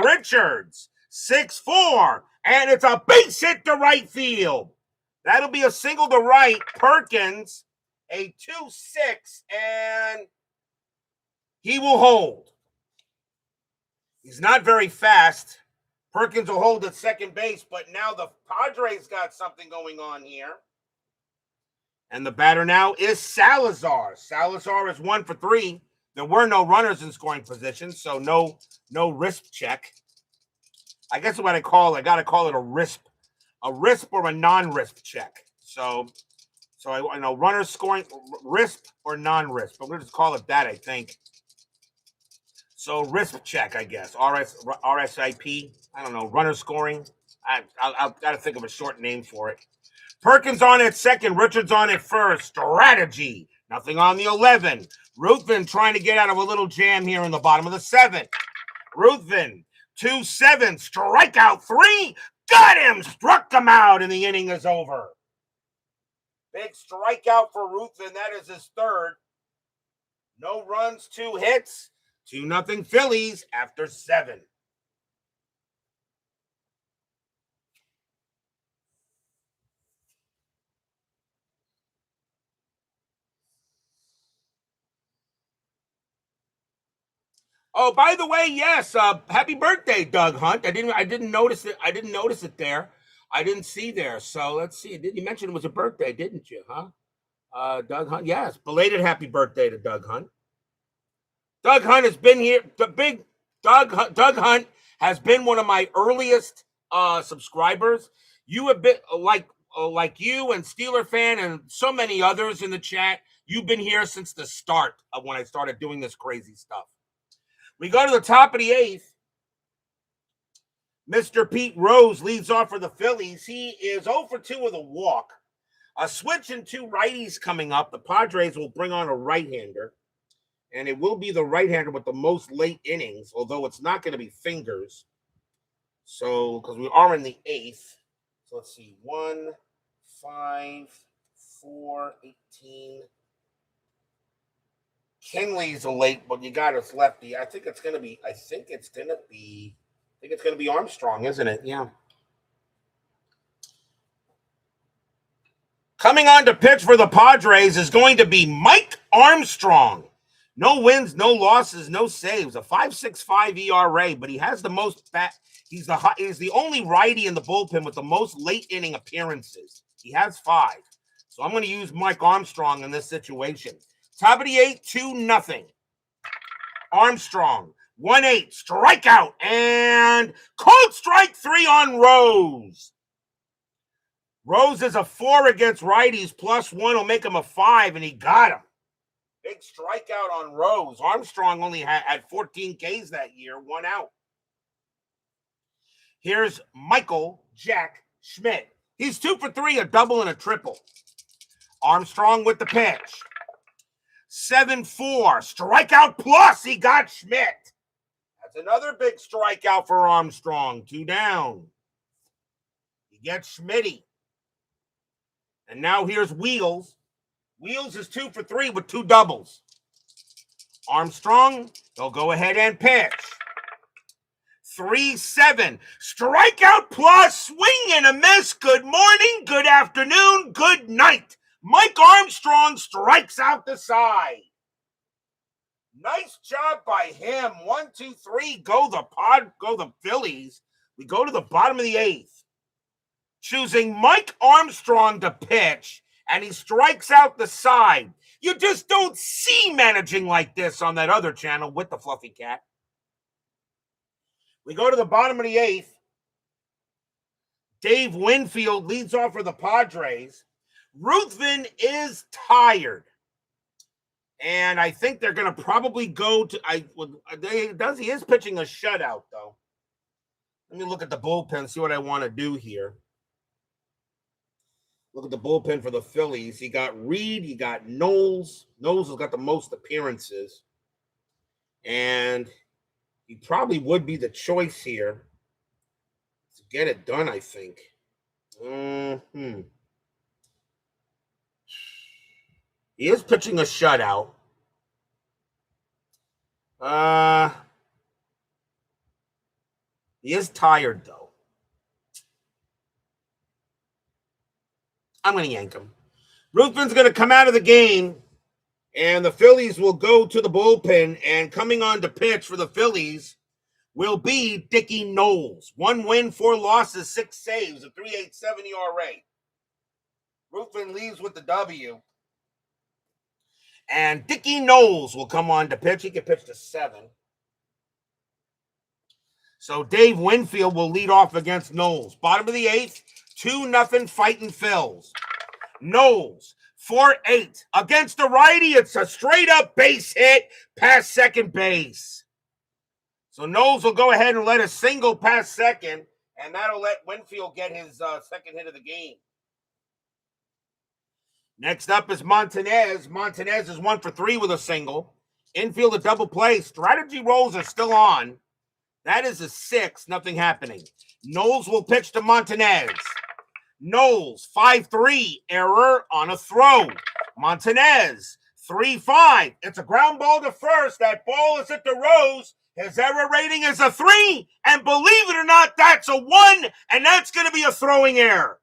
Richards, 6-4, and it's a base hit to right field. That'll be a single to right. Perkins, a 2-6, and he will hold. He's not very fast. Perkins will hold at second base, but now the Padres got something going on here. And the batter now is Salazar. Salazar is 1 for 3. There were no runners in scoring position, so no risk check. I guess what I got to call it a risk or a non-risk check. So I know runners scoring risk or non-risk, but we'll just call it that, I think. So risk check, I guess. RSIP. I don't know. Runner scoring. I've got to think of a short name for it. Perkins on at second. Richards on at first. Strategy. Nothing on the 11. Ruthven trying to get out of a little jam here in the bottom of the 7th. Ruthven, 2-7. Strikeout 3. Got him. Struck him out, and the inning is over. Big strikeout for Ruthven. That is his 3rd. No runs, 2 hits. 2-0 Phillies after 7. Oh, by the way, yes, happy birthday, Doug Hunt. I didn't notice it. I didn't notice it there. I didn't see there. So let's see. You mention it was a birthday, didn't you? Huh? Doug Hunt. Yes, belated happy birthday to Doug Hunt. Doug Hunt has been here. The big Doug Hunt has been one of my earliest subscribers. You have been like you and Steeler fan and so many others in the chat. You've been here since the start of when I started doing this crazy stuff. We go to the top of the 8th. Mr. Pete Rose leads off for the Phillies. He is 0 for 2 with a walk. A switch and 2 righties coming up. The Padres will bring on a right-hander. And it will be the right-hander with the most late innings, although it's not going to be Fingers. So, because we are in the 8th. So, let's see. 1, 5, 4, 18. Kinley's a late, but you got us lefty. I think it's going to be think it's going to be Armstrong, isn't it? Yeah. Coming on to pitch for the Padres is going to be Mike Armstrong. No wins, no losses, no saves. A 5.65 ERA, but he has the most he's the only righty in the bullpen with the most late inning appearances. He has 5. So I'm going to use Mike Armstrong in this situation. Top of the 8, 2-0. Armstrong, 1-8, strikeout, and cold strike 3 on Rose. Rose is a 4 against righties, +1 will make him a 5, and he got him. Big strikeout on Rose. Armstrong only had 14 Ks that year, 1 out. Here's Michael Jack Schmidt. He's 2 for 3, a double and a triple. Armstrong with the pitch. 7-4, strikeout plus, he got Schmidt. That's another big strikeout for Armstrong, 2 down. He gets Schmitty. And now here's Wheels. Wheels is 2 for 3 with 2 doubles. Armstrong, he'll go ahead and pitch. 3-7, strikeout plus, swing and a miss. Good morning, good afternoon, good night. Mike Armstrong strikes out the side. Nice job by him. 1, 2, 3, go the Phillies. We go to the bottom of the 8th. Choosing Mike Armstrong to pitch, and he strikes out the side. You just don't see managing like this on that other channel with the Fluffy Cat. We go to the bottom of the 8th. Dave Winfield leads off for the Padres. Ruthven is tired. And I think they're going to probably go to he is pitching a shutout, though. Let me look at the bullpen, see what I want to do here. Look at the bullpen for the Phillies. You got Reed, you got Knowles. Knowles has got the most appearances. And he probably would be the choice here to get it done, I think. He is pitching a shutout. He is tired, though. I'm going to yank him. Ruthven's going to come out of the game, and the Phillies will go to the bullpen, and coming on to pitch for the Phillies will be Dickie Knowles. 1 win, 4 losses, 6 saves, a 3.87 ERA. Ruthven leaves with the W. And Dickie Knowles will come on to pitch. He can pitch to 7. So Dave Winfield will lead off against Knowles. Bottom of the 8th, 2-0 fighting Phils. Knowles, 4-8. Against the righty, it's a straight-up base hit past second base. So Knowles will go ahead and let a single past second, and that'll let Winfield get his second hit of the game. Next up is Montanez. Montanez is 1 for 3 with a single. Infield a double play. Strategy rolls are still on. That is a 6, nothing happening. Knowles will pitch to Montanez. Knowles, 5-3, error on a throw. Montanez, 3-5. It's a ground ball to first. That ball is at the Rose. His error rating is a 3. And believe it or not, that's a 1. And that's going to be a throwing error.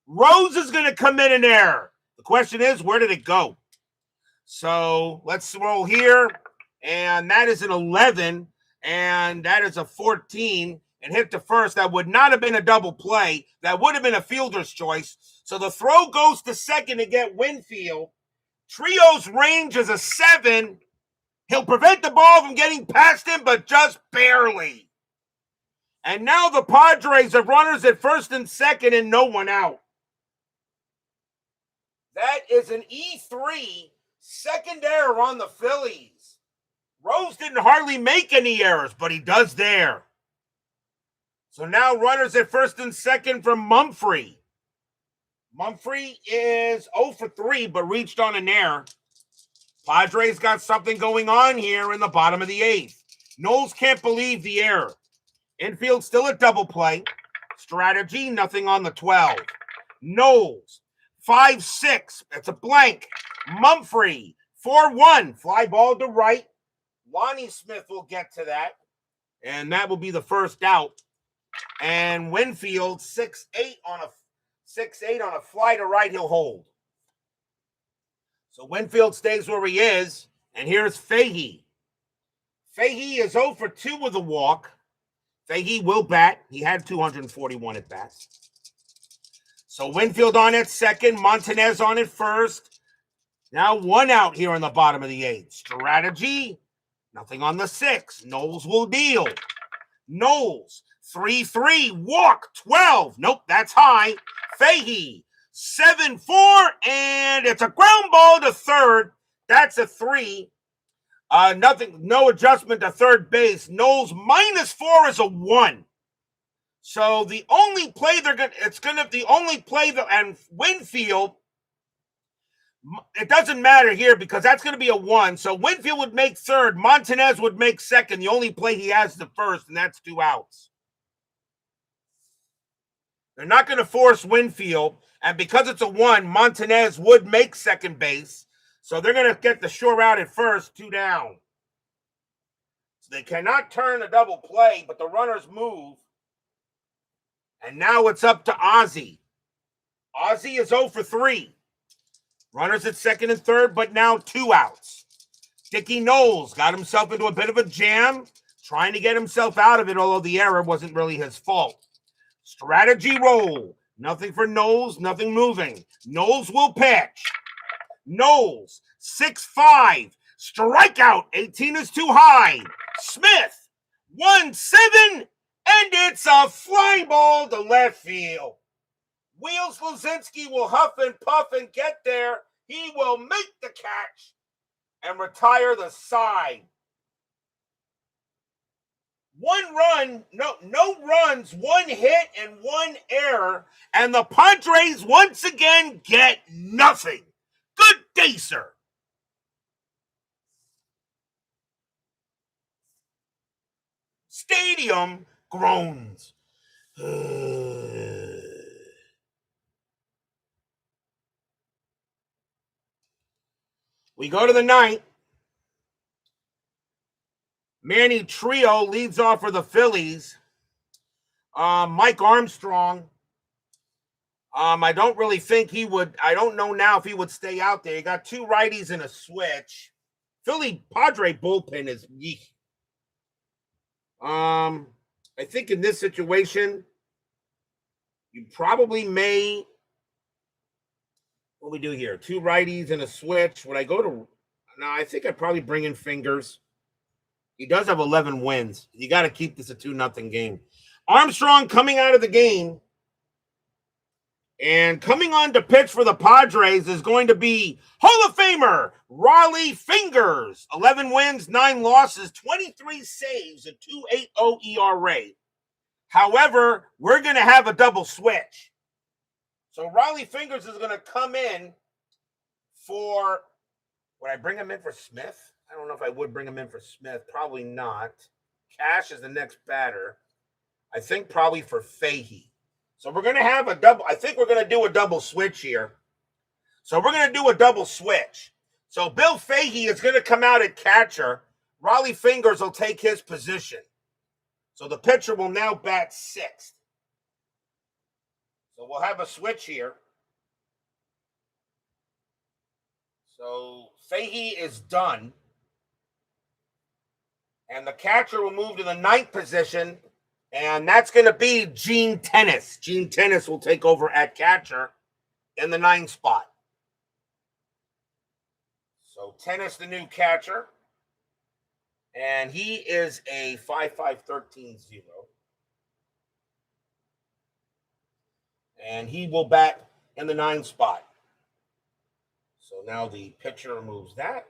Rose is going to commit an error. The question is, where did it go? So let's roll here. And that is an 11. And that is a 14. And hit to first. That would not have been a double play. That would have been a fielder's choice. So the throw goes to second to get Winfield. Trio's range is a 7. He'll prevent the ball from getting past him, but just barely. And now the Padres have runners at first and second and no one out. That is an E3 second error on the Phillies. Rose didn't hardly make any errors, but he does there. So now runners at first and second from Mumphrey. Mumphrey is 0 for 3, but reached on an error. Padres got something going on here in the bottom of the 8th. Knowles can't believe the error. Infield still a double play. Strategy, nothing on the 12. Knowles, 5-6. That's a blank. Mumphrey, 4-1. Fly ball to right. Lonnie Smith will get to that. And that will be the first out. And Winfield 6-8 on a fly to right, he'll hold. So Winfield stays where he is. And here's Fahey. Fahey is 0 for 2 with a walk. Fahey will bat. He had 241 at bats. So Winfield on at second, Montanez on at first. Now 1 out here in the bottom of the 8th. Strategy, nothing on the 6. Knowles will deal. Knowles, 3-3, walk, 12. Nope, that's high. Fahey, 7-4, and it's a ground ball to third. That's a 3. Nothing, no adjustment to third base. Knowles -4 is a 1. So the only play and Winfield, it doesn't matter here because that's going to be a 1. So Winfield would make third. Montanez would make second. The only play he has is the first, and that's 2 outs. They're not going to force Winfield, and because it's a 1, Montanez would make second base. So they're going to get the sure out at first, 2 down. So they cannot turn a double play, but the runners move. And now it's up to Ozzie. Ozzie is 0 for 3. Runners at second and third, but now 2 outs. Dickie Knowles got himself into a bit of a jam, trying to get himself out of it, although the error wasn't really his fault. Strategy roll. Nothing for Knowles, nothing moving. Knowles will pitch. Knowles, 6-5. Strikeout, 18 is too high. Smith, 1-7. And it's a fly ball to left field. Wheels Luzinski will huff and puff and get there. He will make the catch and retire the side. 1 run, no runs, 1 hit, and 1 error. And the Padres once again get nothing. Good day, sir. Stadium groans. We go to the 9th. Manny Trio leads off for the Phillies. Mike Armstrong. I don't really think he would. I don't know now if he would stay out there. He got 2 righties and a switch. Philly Padre bullpen is yeek. I think in this situation, you probably may. What do we do here? 2 righties and a switch. Would I go to? No, I think I'd probably bring in Fingers. He does have 11 wins. You got to keep this a 2-0 game. Armstrong coming out of the game. And coming on to pitch for the Padres is going to be Hall of Famer Rollie Fingers. 11 wins, 9 losses, 23 saves, a 2.80 ERA. However, we're going to have a double switch. So Rollie Fingers is going to come in for, would I bring him in for Smith? I don't know if I would bring him in for Smith. Probably not. Cash is the next batter. I think probably for Fahey. So we're going to have a double. I think we're going to do a double switch here. So we're going to do a double switch. So Bill Fahey is going to come out at catcher. Rollie Fingers will take his position. So the pitcher will now bat 6th. So we'll have a switch here. So Fahey is done. And the catcher will move to the 9th position. And that's going to be Gene Tennis. Gene Tennis will take over at catcher in the 9th spot. So Tennis, the new catcher. And he is a 5.5-13-0. And he will bat in the 9th spot. So now the pitcher moves that.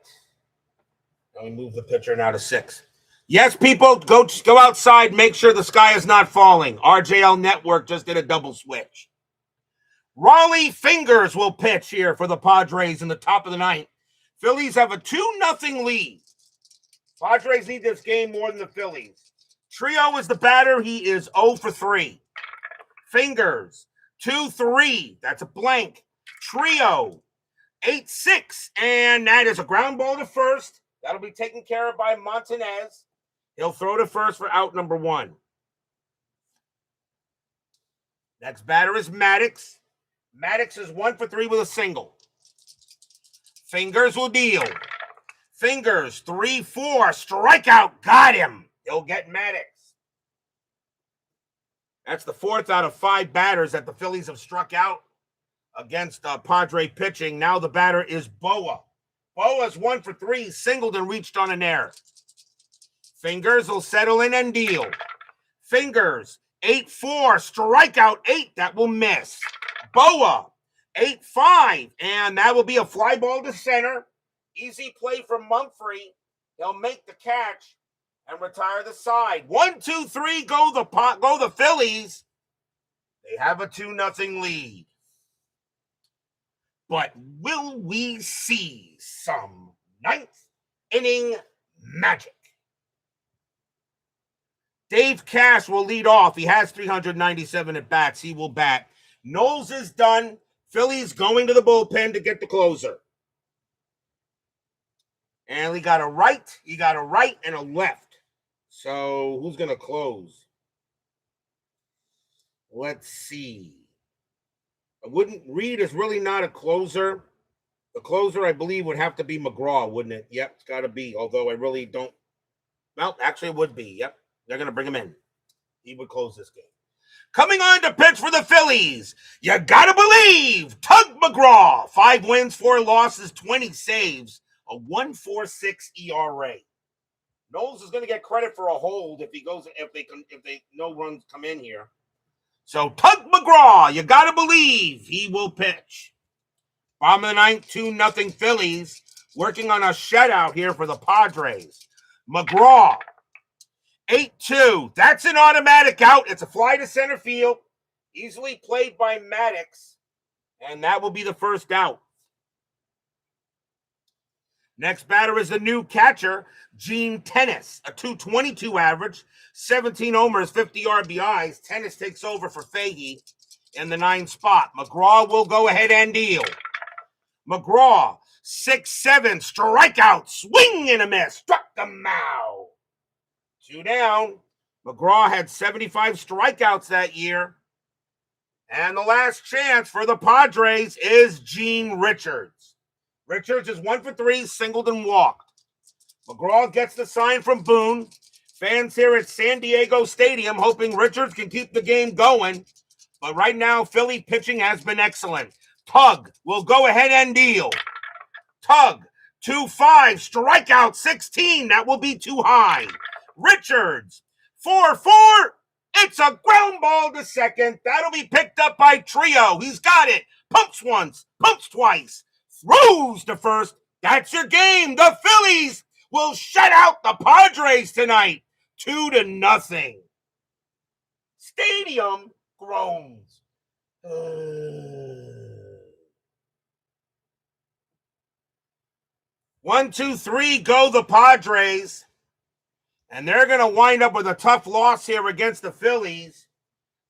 Now we move the pitcher now to 6th. Yes, people, go outside. Make sure the sky is not falling. RJL Network just did a double switch. Rollie Fingers will pitch here for the Padres in the top of the 9th. Phillies have a 2-0 lead. Padres need this game more than the Phillies. Trio is the batter. He is 0 for 3. Fingers, 2-3. That's a blank. Trio, 8-6. And that is a ground ball to first. That'll be taken care of by Montanez. He'll throw to first for out number 1. Next batter is Maddox. Maddox is 1 for 3 with a single. Fingers will deal. Fingers, 3-4, strikeout, got him. He'll get Maddox. That's the 4th out of 5 batters that the Phillies have struck out against Padre pitching. Now the batter is Boa. Boa's 1 for 3, singled and reached on an error. Fingers will settle in and deal. Fingers, 8-4, strikeout 8, that will miss. Boa, 8-5, and that will be a fly ball to center. Easy play from Mumphrey. He'll make the catch and retire the side. 1, 2, 3, go the Phillies. They have a 2-0 lead. But will we see some 9th inning magic? Dave Cash will lead off. He has 397 at bats. He will bat. Knowles is done. Phillies going to the bullpen to get the closer. And he got a right, and a left. So who's going to close? Let's see. Reed is really not a closer. The closer, I believe, would have to be McGraw, wouldn't it? Yep, it's got to be. Although I really don't. Well, actually, it would be. Yep, they're going to bring him in. He would close this game. Coming on to pitch for the Phillies, you got to believe, Tug McGraw. 5 wins, 4 losses, 20 saves, a 1.46 ERA. Knowles is going to get credit for a hold if no runs come in here. So Tug McGraw, you got to believe he will pitch. Bottom of the 9th, 2-0 Phillies, working on a shutout here for the Padres. McGraw, 8-2. That's an automatic out. It's a fly to center field. Easily played by Maddox. And that will be the first out. Next batter is the new catcher, Gene Tennis. A 222 average, 17 homers, 50 RBIs. Tennis takes over for Fahey in the 9th spot. McGraw will go ahead and deal. McGraw, 6-7, strikeout, swing and a miss. Struck the mound. 2 down. McGraw had 75 strikeouts that year. And the last chance for the Padres is Gene Richards. Richards is 1 for 3, singled and walked. McGraw gets the sign from Boone. Fans here at San Diego Stadium hoping Richards can keep the game going. But right now, Philly pitching has been excellent. Tug will go ahead and deal. Tug, 2-5, strikeout 16. That will be too high. Richards, 4-4. It's a ground ball to second. That'll be picked up by Trio. He's got it. Pumps once, pumps twice. Throws to first. That's your game. The Phillies will shut out the Padres tonight. 2-0. Stadium groans. 1, 2, 3, go the Padres. And they're going to wind up with a tough loss here against the Phillies.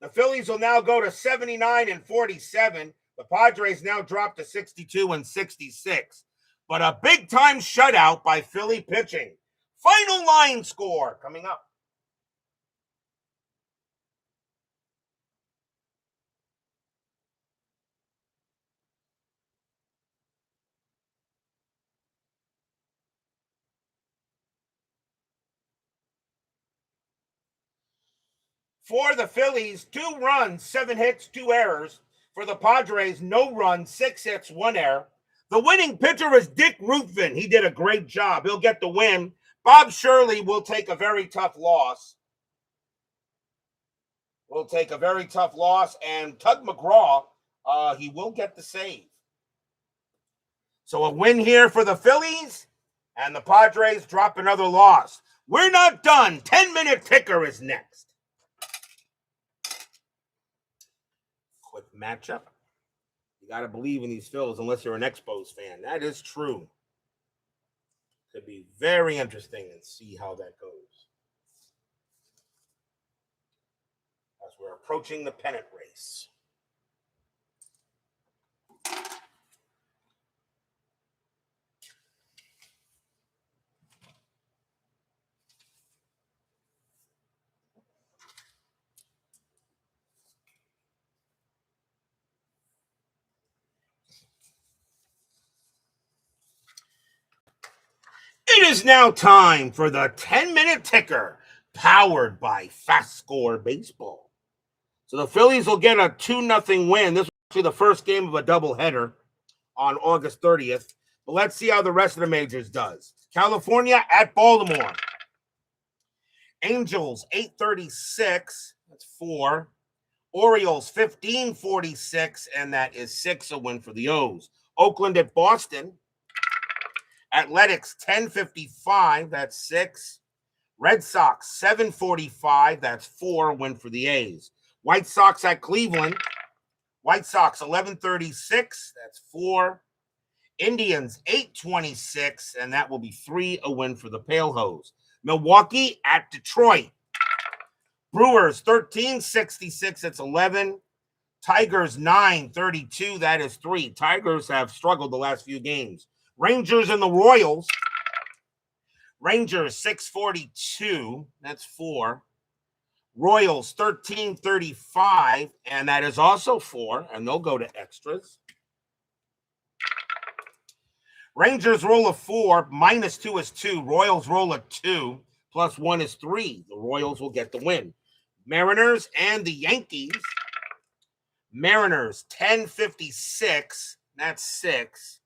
The Phillies will now go to 79-47. The Padres now drop to 62-66. But a big-time shutout by Philly pitching. Final line score coming up. For the Phillies, 2 runs, 7 hits, 2 errors. For the Padres, no runs, 6 hits, 1 error. The winning pitcher is Dick Ruthven. He did a great job. He'll get the win. Bob Shirley will take a very tough loss. And Tug McGraw, he will get the save. So a win here for the Phillies, and the Padres drop another loss. We're not done. 10-minute ticker is next. Quick matchup. You got to believe in these Phils unless you're an Expos fan. That is true. Could be very interesting and see how that goes. As we're approaching the pennant race. It is now time for the 10-minute ticker, powered by FastScore Baseball. So the Phillies will get a 2-0 win. This will be the first game of a doubleheader on August 30th. But let's see how the rest of the majors does. California at Baltimore. Angels 836, that's 4. Orioles 1546, and that is 6, a win for the O's. Oakland at Boston. Athletics 1055, that's 6. Red Sox 745, that's 4, a win for the A's. White Sox at Cleveland. White Sox 1136, that's 4. Indians 826, and that will be 3, a win for the Pale Hose. Milwaukee at Detroit. Brewers 1366, that's 11. Tigers 932, that is 3. Tigers have struggled the last few games. Rangers and the Royals. Rangers 642, that's 4. Royals 1335, and that is also 4, and they'll go to extras. Rangers roll a 4, -2 is 2. Royals roll a 2, +1 is 3. The Royals will get the win. Mariners and the Yankees. Mariners 1056, that's 6.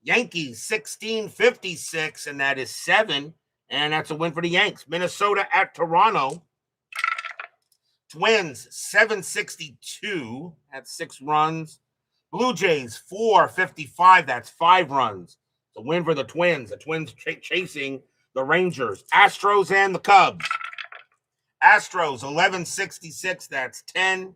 Yankees 1656, and that is 7, and that's a win for the Yanks. Minnesota at Toronto. Twins 762, that's 6 runs. Blue Jays 455, that's 5 runs. The win for the Twins. The Twins chasing the Rangers. Astros and the Cubs. Astros 1166, that's 10.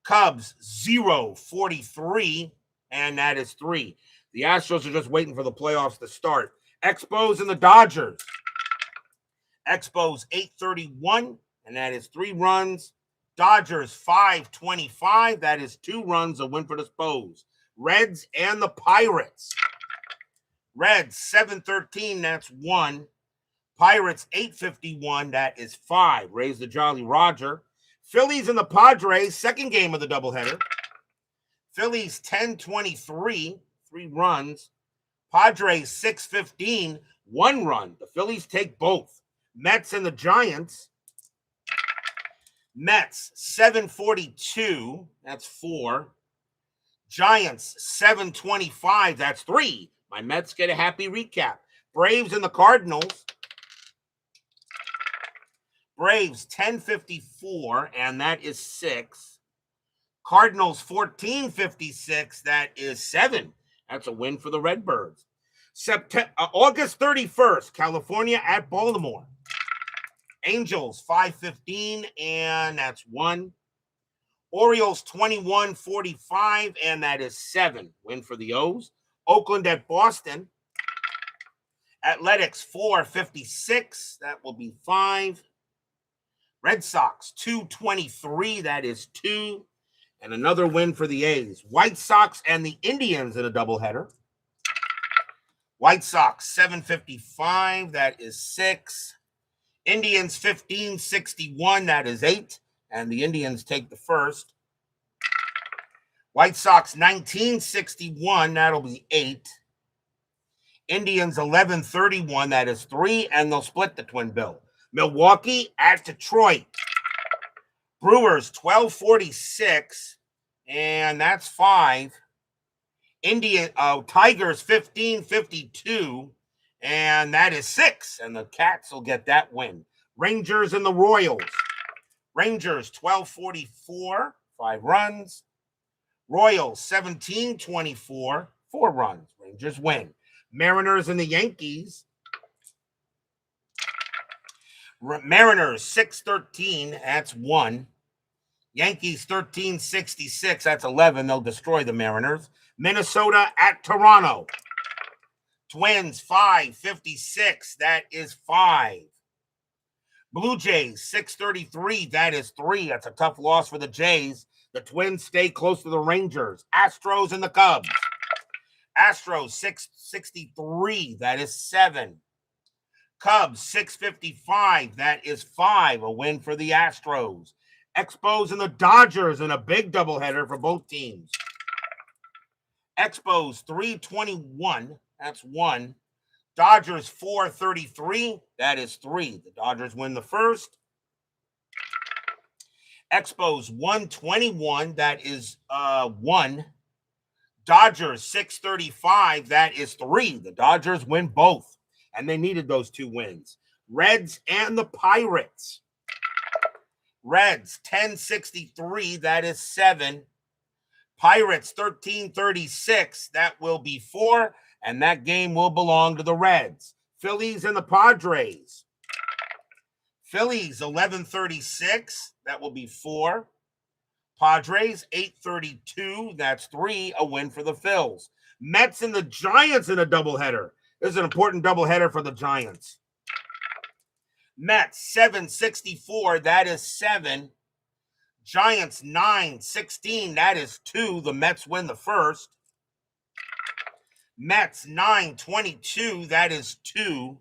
Cubs 043, and that is 3. The Astros are just waiting for the playoffs to start. Expos and the Dodgers. Expos 831, and that is 3 runs. Dodgers 525, that is 2 runs, a win for the Spos. Reds and the Pirates. Reds 713, that's 1. Pirates 851, that is 5. Raise the Jolly Roger. Phillies and the Padres, second game of the doubleheader. Phillies 1023, 3 runs. Padres 615, 1 run. The Phillies take both. Mets and the Giants. Mets 742, that's 4. Giants 725, that's 3. My Mets get a happy recap. Braves and the Cardinals. Braves 1054, and that is 6. Cardinals 1456, that is 7. That's a win for the Redbirds. August 31st, California at Baltimore. Angels 515, and that's 1. Orioles 2145, and that is 7. Win for the O's. Oakland at Boston. Athletics 456, that will be 5. Red Sox 223, that is 2. And another win for the A's. White Sox and the Indians in a doubleheader. White Sox 755, that is 6. Indians 1561, that is 8. And the Indians take the first. White Sox 1961, that'll be 8. Indians 1131, that is 3. And they'll split the twin bill. Milwaukee at Detroit. Brewers 1246, and that's 5. Tigers 1552, and that is 6. And the Cats will get that win. Rangers and the Royals. Rangers 1244, 5 runs. Royals 1724, 4 runs. Rangers win. Mariners and the Yankees. Mariners 613, that's 1. Yankees 1366, that's 11. They'll destroy the Mariners. Minnesota at Toronto. Twins 556, that is 5. Blue Jays 633, that is 3. That's a tough loss for the Jays. The Twins stay close to the Rangers. Astros and the Cubs. Astros 663, that is 7. Cubs 655, that is 5. A win for the Astros. Expos and the Dodgers in a big doubleheader for both teams. Expos 321, that's 1. Dodgers 433, that is 3. The Dodgers win the first. Expos 121, that is 1. Dodgers 635, that is 3. The Dodgers win both, and they needed those 2 wins. Reds and the Pirates. Reds 1063, that is 7. Pirates 1336, that will be 4, and that game will belong to the Reds. Phillies and the Padres. Phillies 1136, that will be 4. Padres 832, that's 3, a win for the Phils. Mets and the Giants in a doubleheader. This is an important doubleheader for the Giants. Mets 764, that is 7. Giants 916, that is 2. The Mets win the first. Mets 922, that is 2.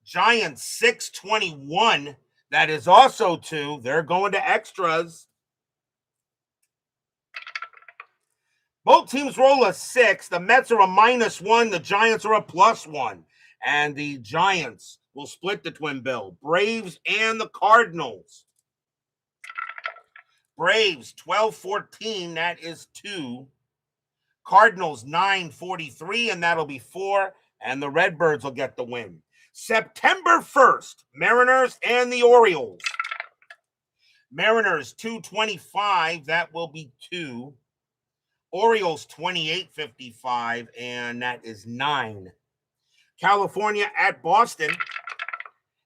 Giants 621, that is also 2. They're going to extras. Both teams roll a 6. The Mets are a -1. The Giants are a +1. And the Giants will split the twin bill. Braves and the Cardinals. Braves 1214, that is 2. Cardinals 943, and that'll be 4. And the Redbirds will get the win. September 1st, Mariners and the Orioles. Mariners 225, that will be 2. Orioles 2855, and that is 9. California at Boston.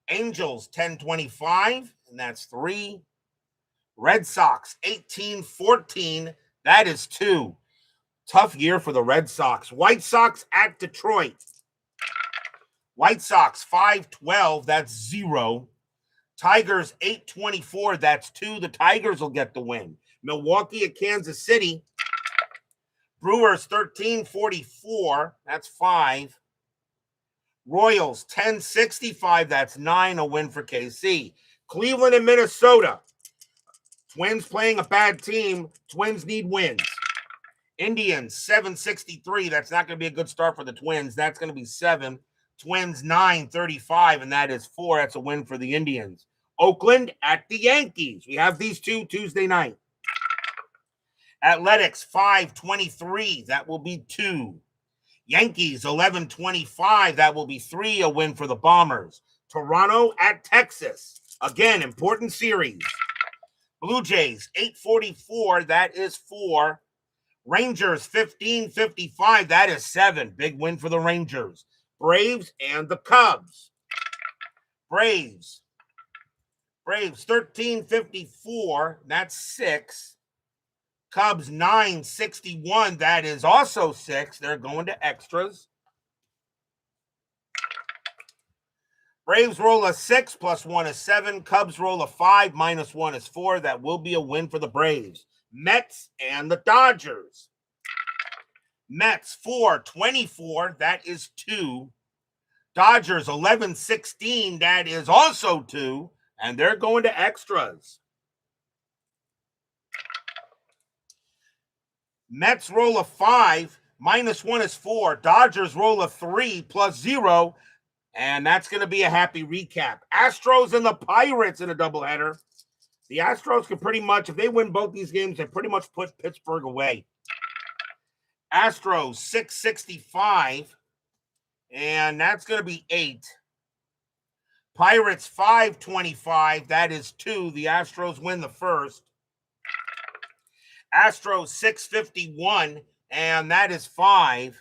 Angels 1025, and that's 3. Red Sox 1814, that is 2. Tough year for the Red Sox. White Sox at Detroit. White Sox 512, that's 0. Tigers 824, that's 2. The Tigers will get the win. Milwaukee at Kansas City. Brewers 1344, that's 5. Royals 1065, that's 9, a win for KC. Cleveland and Minnesota. Twins playing a bad team. Twins need wins. Indians 763, that's not going to be a good start for the Twins. That's going to be 7. Twins 935, and that is 4. That's a win for the Indians. Oakland at the Yankees. We have these two Tuesday night. Athletics 523, that will be 2. Yankees 1125, that will be 3, a win for the Bombers. Toronto at Texas. Again, important series. Blue Jays 844, that is 4. Rangers 1555, that is 7. Big win for the Rangers. Braves and the Cubs. Braves 1354, that's 6. Cubs 961, that is also 6. They're going to extras. Braves roll a 6, +1 is 7. Cubs roll a 5, -1 is 4. That will be a win for the Braves. Mets and the Dodgers. Mets 424, that is 2. Dodgers 1116, that is also 2. And they're going to extras. Mets roll a 5, -1 is 4. Dodgers roll a 3, +0. And that's going to be a happy recap. Astros and the Pirates in a doubleheader. The Astros can pretty much, if they win both these games, they pretty much put Pittsburgh away. Astros 665, and that's going to be 8. Pirates 525, that is 2. The Astros win the first. Astros 651, and that is 5.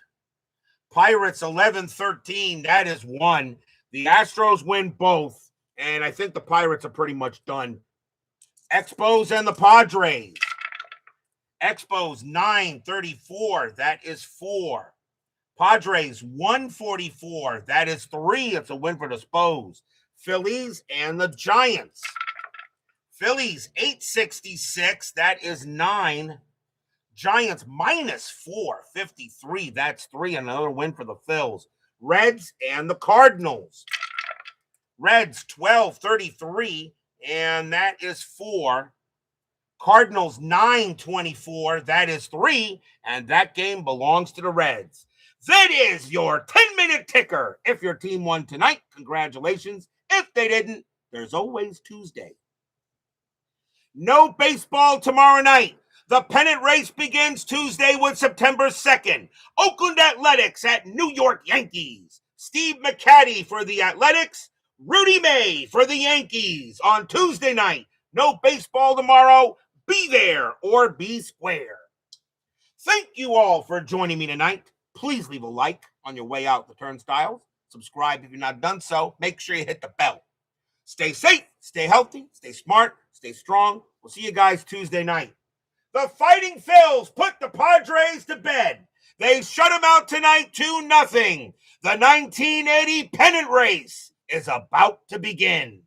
Pirates 1113, that is 1. The Astros win both, and I think the Pirates are pretty much done. Expos and the Padres. Expos 934, that is 4. Padres 144, that is 3. It's a win for the Spos. Phillies and the Giants. Phillies 866, that is 9. Giants -453, that's 3. Another win for the Phils. Reds and the Cardinals. Reds 1233, and that is 4. Cardinals 924, that is 3, and that game belongs to the Reds. That is your 10-minute ticker. If your team won tonight, congratulations. If they didn't, there's always Tuesday. No baseball tomorrow night. The pennant race begins Tuesday with September 2nd. Oakland Athletics at New York Yankees. Steve McCaddy for the Athletics. Rudy May for the Yankees on Tuesday night. No baseball tomorrow. Be there or be square. Thank you all for joining me tonight. Please leave a like on your way out the turnstiles. Subscribe if you've not done so. Make sure you hit the bell. Stay safe, stay healthy, stay smart, stay strong. We'll see you guys Tuesday night. The Fighting Phils put the Padres to bed. They shut them out tonight 2-0. The 1980 pennant race is about to begin.